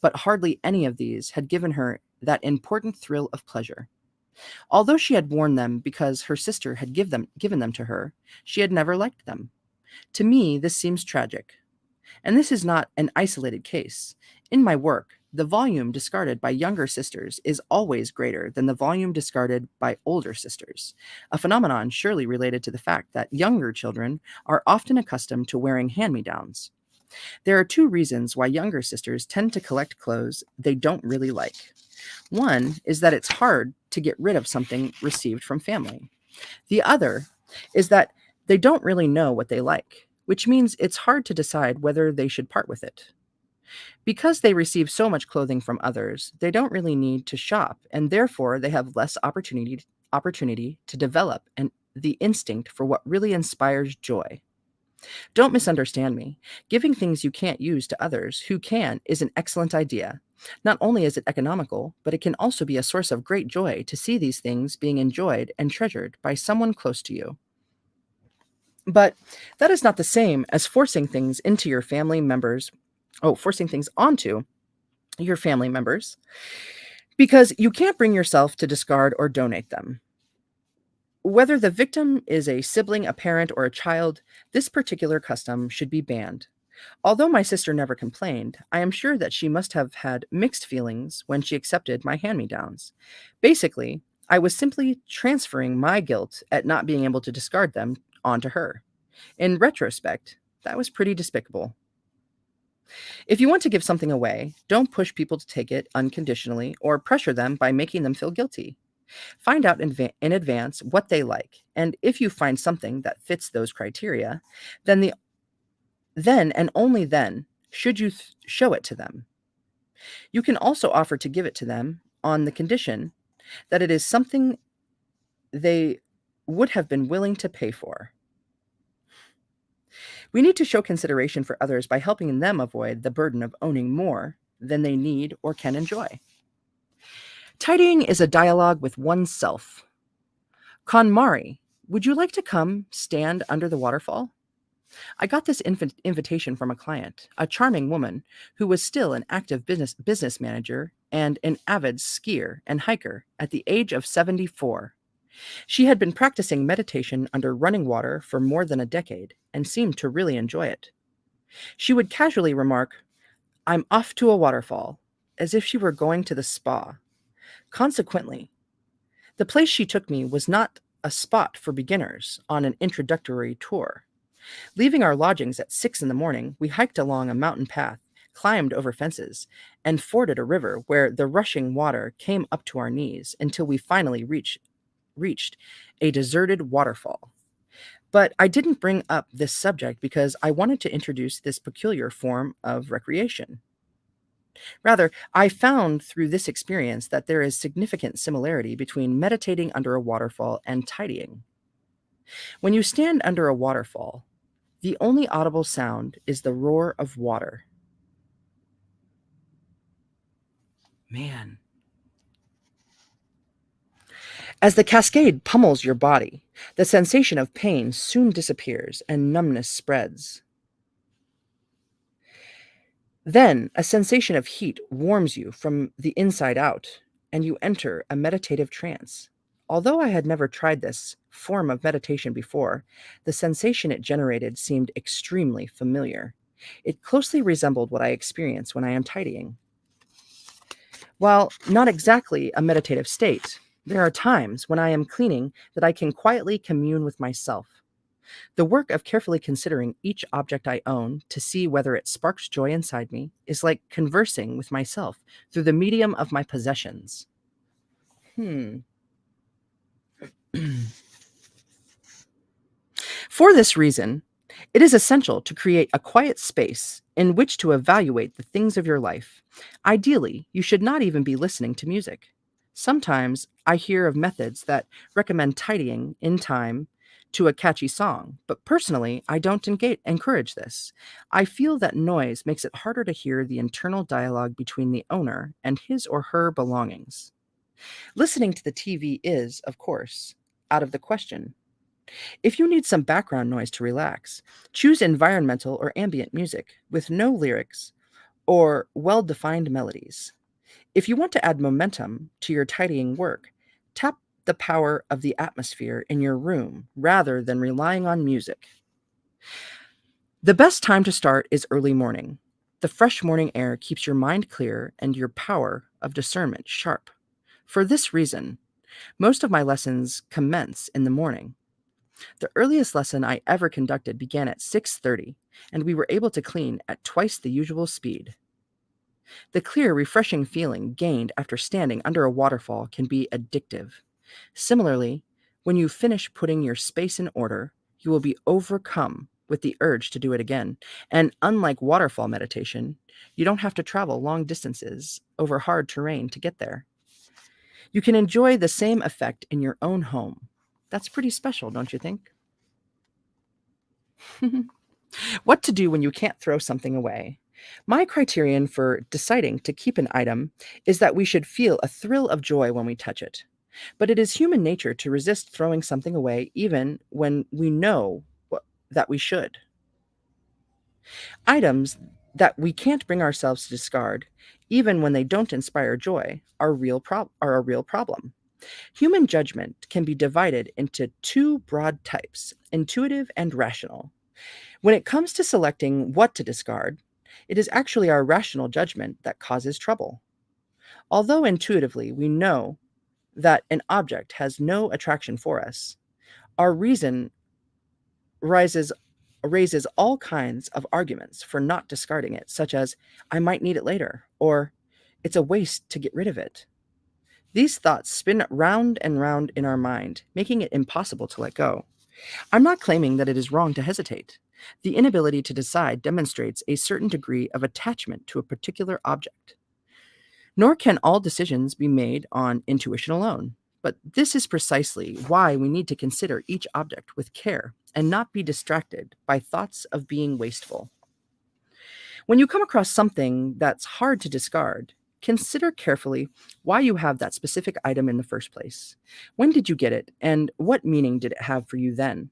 but hardly any of these had given her that important thrill of pleasure. Although she had worn them because her sister had given them to her, she had never liked them. To me, this seems tragic. And this is not an isolated case. In my work, the volume discarded by younger sisters is always greater than the volume discarded by older sisters, a phenomenon surely related to the fact that younger children are often accustomed to wearing hand me downs. There are two reasons why younger sisters tend to collect clothes they don't really like. One is that it's hard to get rid of something received from family. The other is that they don't really know what they like, which means it's hard to decide whether they should part with it. Because they receive so much clothing from others, they don't really need to shop, and therefore they have less opportunity to develop the instinct for what really inspires joy. Don't misunderstand me. Giving things you can't use to others who can is an excellent idea. Not only is it economical, but it can also be a source of great joy to see these things being enjoyed and treasured by someone close to you. But that is not the same as forcing things onto your family members, because you can't bring yourself to discard or donate them. Whether the victim is a sibling, a parent, or a child, this particular custom should be banned. Although my sister never complained, I am sure that she must have had mixed feelings when she accepted my hand me downs. Basically, I was simply transferring my guilt at not being able to discard them onto her. In retrospect, that was pretty despicable. If you want to give something away, don't push people to take it unconditionally or pressure them by making them feel guilty. Find out in advance what they like, and if you find something that fits those criteria, then then and only then should you show it to them. You can also offer to give it to them on the condition that it is something they would have been willing to pay for. We need to show consideration for others by helping them avoid the burden of owning more than they need or can enjoy. Tidying is a dialogue with oneself. KonMari, would you like to come stand under the waterfall? I got this invitation from a client, a charming woman who was still an active business manager and an avid skier and hiker at the age of 74. She had been practicing meditation under running water for more than a decade and seemed to really enjoy it. She would casually remark, "I'm off to a waterfall," as if she were going to the spa. Consequently, the place she took me was not a spot for beginners on an introductory tour. Leaving our lodgings at 6 in the morning, we hiked along a mountain path, climbed over fences, and forded a river where the rushing water came up to our knees until we finally reached a deserted waterfall. But I didn't bring up this subject because I wanted to introduce this peculiar form of recreation. Rather, I found through this experience that there is significant similarity between meditating under a waterfall and tidying. When you stand under a waterfall, the only audible sound is the roar of water. Man. As the cascade pummels your body, the sensation of pain soon disappears and numbness spreads. Then a sensation of heat warms you from the inside out, and you enter a meditative trance. Although I had never tried this form of meditation before, the sensation it generated seemed extremely familiar. It closely resembled what I experience when I am tidying. While not exactly a meditative state, there are times when I am cleaning that I can quietly commune with myself. The work of carefully considering each object I own to see whether it sparks joy inside me is like conversing with myself through the medium of my possessions. Hmm. For this reason, it is essential to create a quiet space in which to evaluate the things of your life. Ideally, you should not even be listening to music. Sometimes I hear of methods that recommend tidying in time to a catchy song, but personally, I don't encourage this. I feel that noise makes it harder to hear the internal dialogue between the owner and his or her belongings. Listening to the TV is, of course, out of the question. If you need some background noise to relax, choose environmental or ambient music with no lyrics or well defined melodies. If you want to add momentum to your tidying work, tap the power of the atmosphere in your room rather than relying on music. The best time to start is early morning. The fresh morning air keeps your mind clear and your power of discernment sharp. For this reason, most of my lessons commence in the morning. The earliest lesson I ever conducted began at 6:30, and we were able to clean at twice the usual speed. The clear, refreshing feeling gained after standing under a waterfall can be addictive. Similarly, when you finish putting your space in order, you will be overcome with the urge to do it again. And unlike waterfall meditation, you don't have to travel long distances over hard terrain to get there. You can enjoy the same effect in your own home. That's pretty special, don't you think? What to do when you can't throw something away? My criterion for deciding to keep an item is that we should feel a thrill of joy when we touch it. But it is human nature to resist throwing something away even when we know that we should. Items that we can't bring ourselves to discard, even when they don't inspire joy, are a real problem. Human judgment can be divided into two broad types, intuitive and rational. When it comes to selecting what to discard, it is actually our rational judgment that causes trouble. Although intuitively we know that an object has no attraction for us, our reason rises raises all kinds of arguments for not discarding it, such as I might need it later, or it's a waste to get rid of it. These thoughts spin round and round in our mind, making it impossible to let go. I'm not claiming that it is wrong to hesitate. The inability to decide demonstrates a certain degree of attachment to a particular object. Nor can all decisions be made on intuition alone. But this is precisely why we need to consider each object with care and not be distracted by thoughts of being wasteful. When you come across something that's hard to discard, consider carefully why you have that specific item in the first place. When did you get it, and what meaning did it have for you then?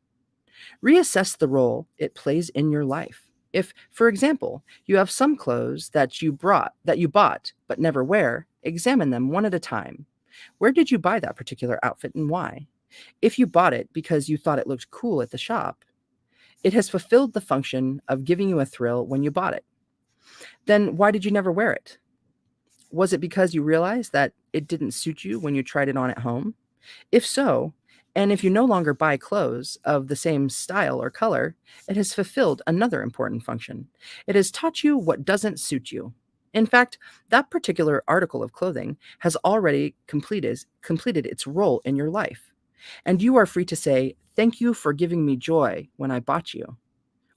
Reassess the role it plays in your life. If, for example, you have some clothes that you bought but never wear, examine them one at a time. Where did you buy that particular outfit and why? If you bought it because you thought it looked cool at the shop, it has fulfilled the function of giving you a thrill when you bought it. Then why did you never wear it? Was it because you realized that it didn't suit you when you tried it on at home? If so, and if you no longer buy clothes of the same style or color, it has fulfilled another important function. It has taught you what doesn't suit you. In fact, that particular article of clothing has already completed its role in your life. And you are free to say, "Thank you for giving me joy when I bought you,"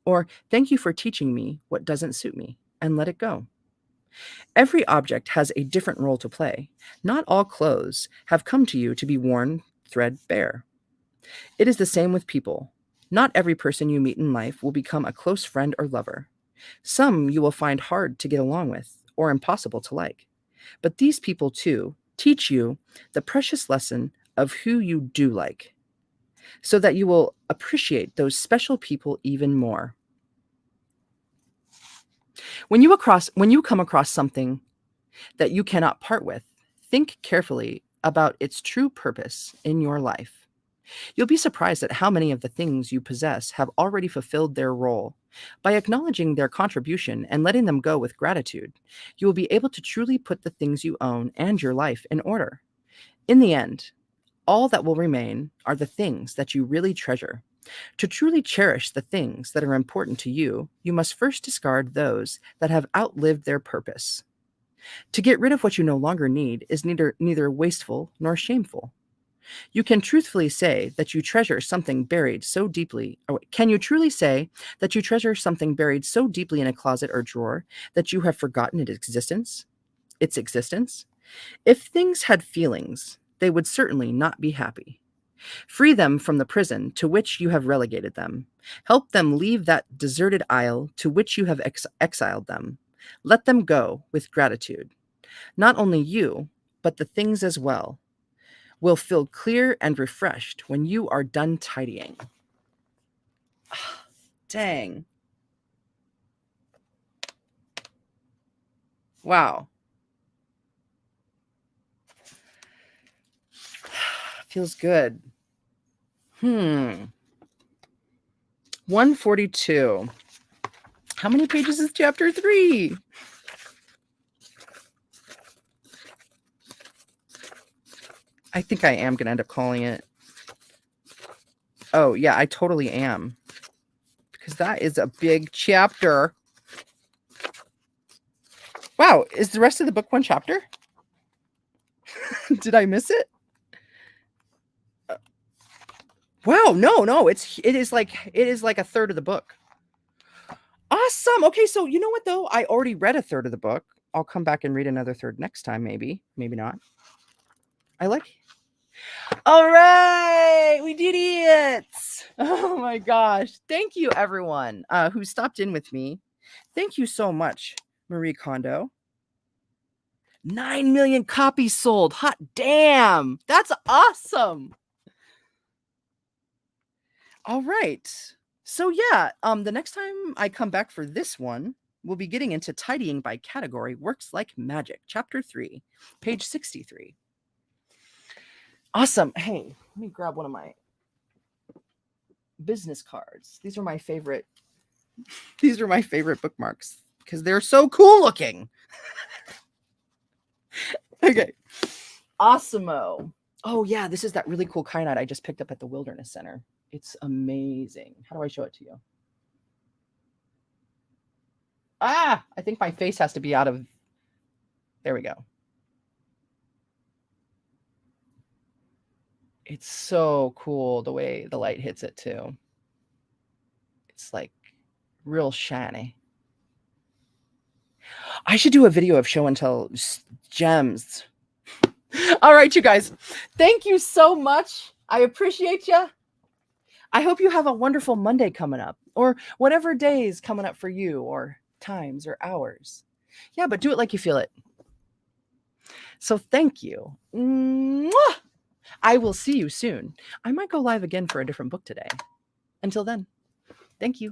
or "Thank you for teaching me what doesn't suit me," and let it go. Every object has a different role to play. Not all clothes have come to you to be worn threadbare. It is the same with people. Not every person you meet in life will become a close friend or lover. Some you will find hard to get along with or impossible to like. But these people, too, teach you the precious lesson of who you do like, so that you will appreciate those special people even more. When you come across something that you cannot part with, think carefully about its true purpose in your life. You'll be surprised at how many of the things you possess have already fulfilled their role. By acknowledging their contribution and letting them go with gratitude, you will be able to truly put the things you own and your life in order. In the end, all that will remain are the things that you really treasure. To truly cherish the things that are important to you, you must first discard those that have outlived their purpose. To get rid of what you no longer need is neither wasteful nor shameful. You can truthfully say that you treasure something buried so deeply. Can you truly say that you treasure something buried so deeply in a closet or drawer that you have forgotten its existence? Its existence? If things had feelings, they would certainly not be happy. Free them from the prison to which you have relegated them. Help them leave that deserted isle to which you have exiled them. Let them go with gratitude. Not only you, but the things as well, will feel clear and refreshed when you are done tidying. Dang. Wow. Feels good. 142. How many pages is chapter 3? I think I am going to end up calling it. Oh, yeah, I totally am. Because that is a big chapter. Wow, is the rest of the book one chapter? Did I miss it? Wow, no, it is like a third of the book. Awesome. Okay, so you know what though? I already read a third of the book. I'll come back and read another third next time, maybe not. All right, we did it. Oh my gosh. Thank you everyone who stopped in with me. Thank you so much, Marie Kondo. 9 million copies sold. Hot damn. That's awesome. All right. So yeah, the next time I come back for this one, we'll be getting into tidying by category works like magic, chapter 3, page 63. Awesome. Hey, let me grab one of my business cards. These are my favorite bookmarks because they're so cool looking. Okay. Awesome-o. Oh yeah, this is that really cool kyanite I just picked up at the Wilderness Center. It's amazing. How do I show it to you? I think my face has to be out of... There we go. It's so cool the way the light hits it too. It's like real shiny. I should do a video of show and tell gems. All right, you guys. Thank you so much. I appreciate you. I hope you have a wonderful Monday coming up, or whatever day is coming up for you, or times or hours. Yeah, but do it like you feel it. So thank you. Mwah! I will see you soon. I might go live again for a different book today. Until then, thank you.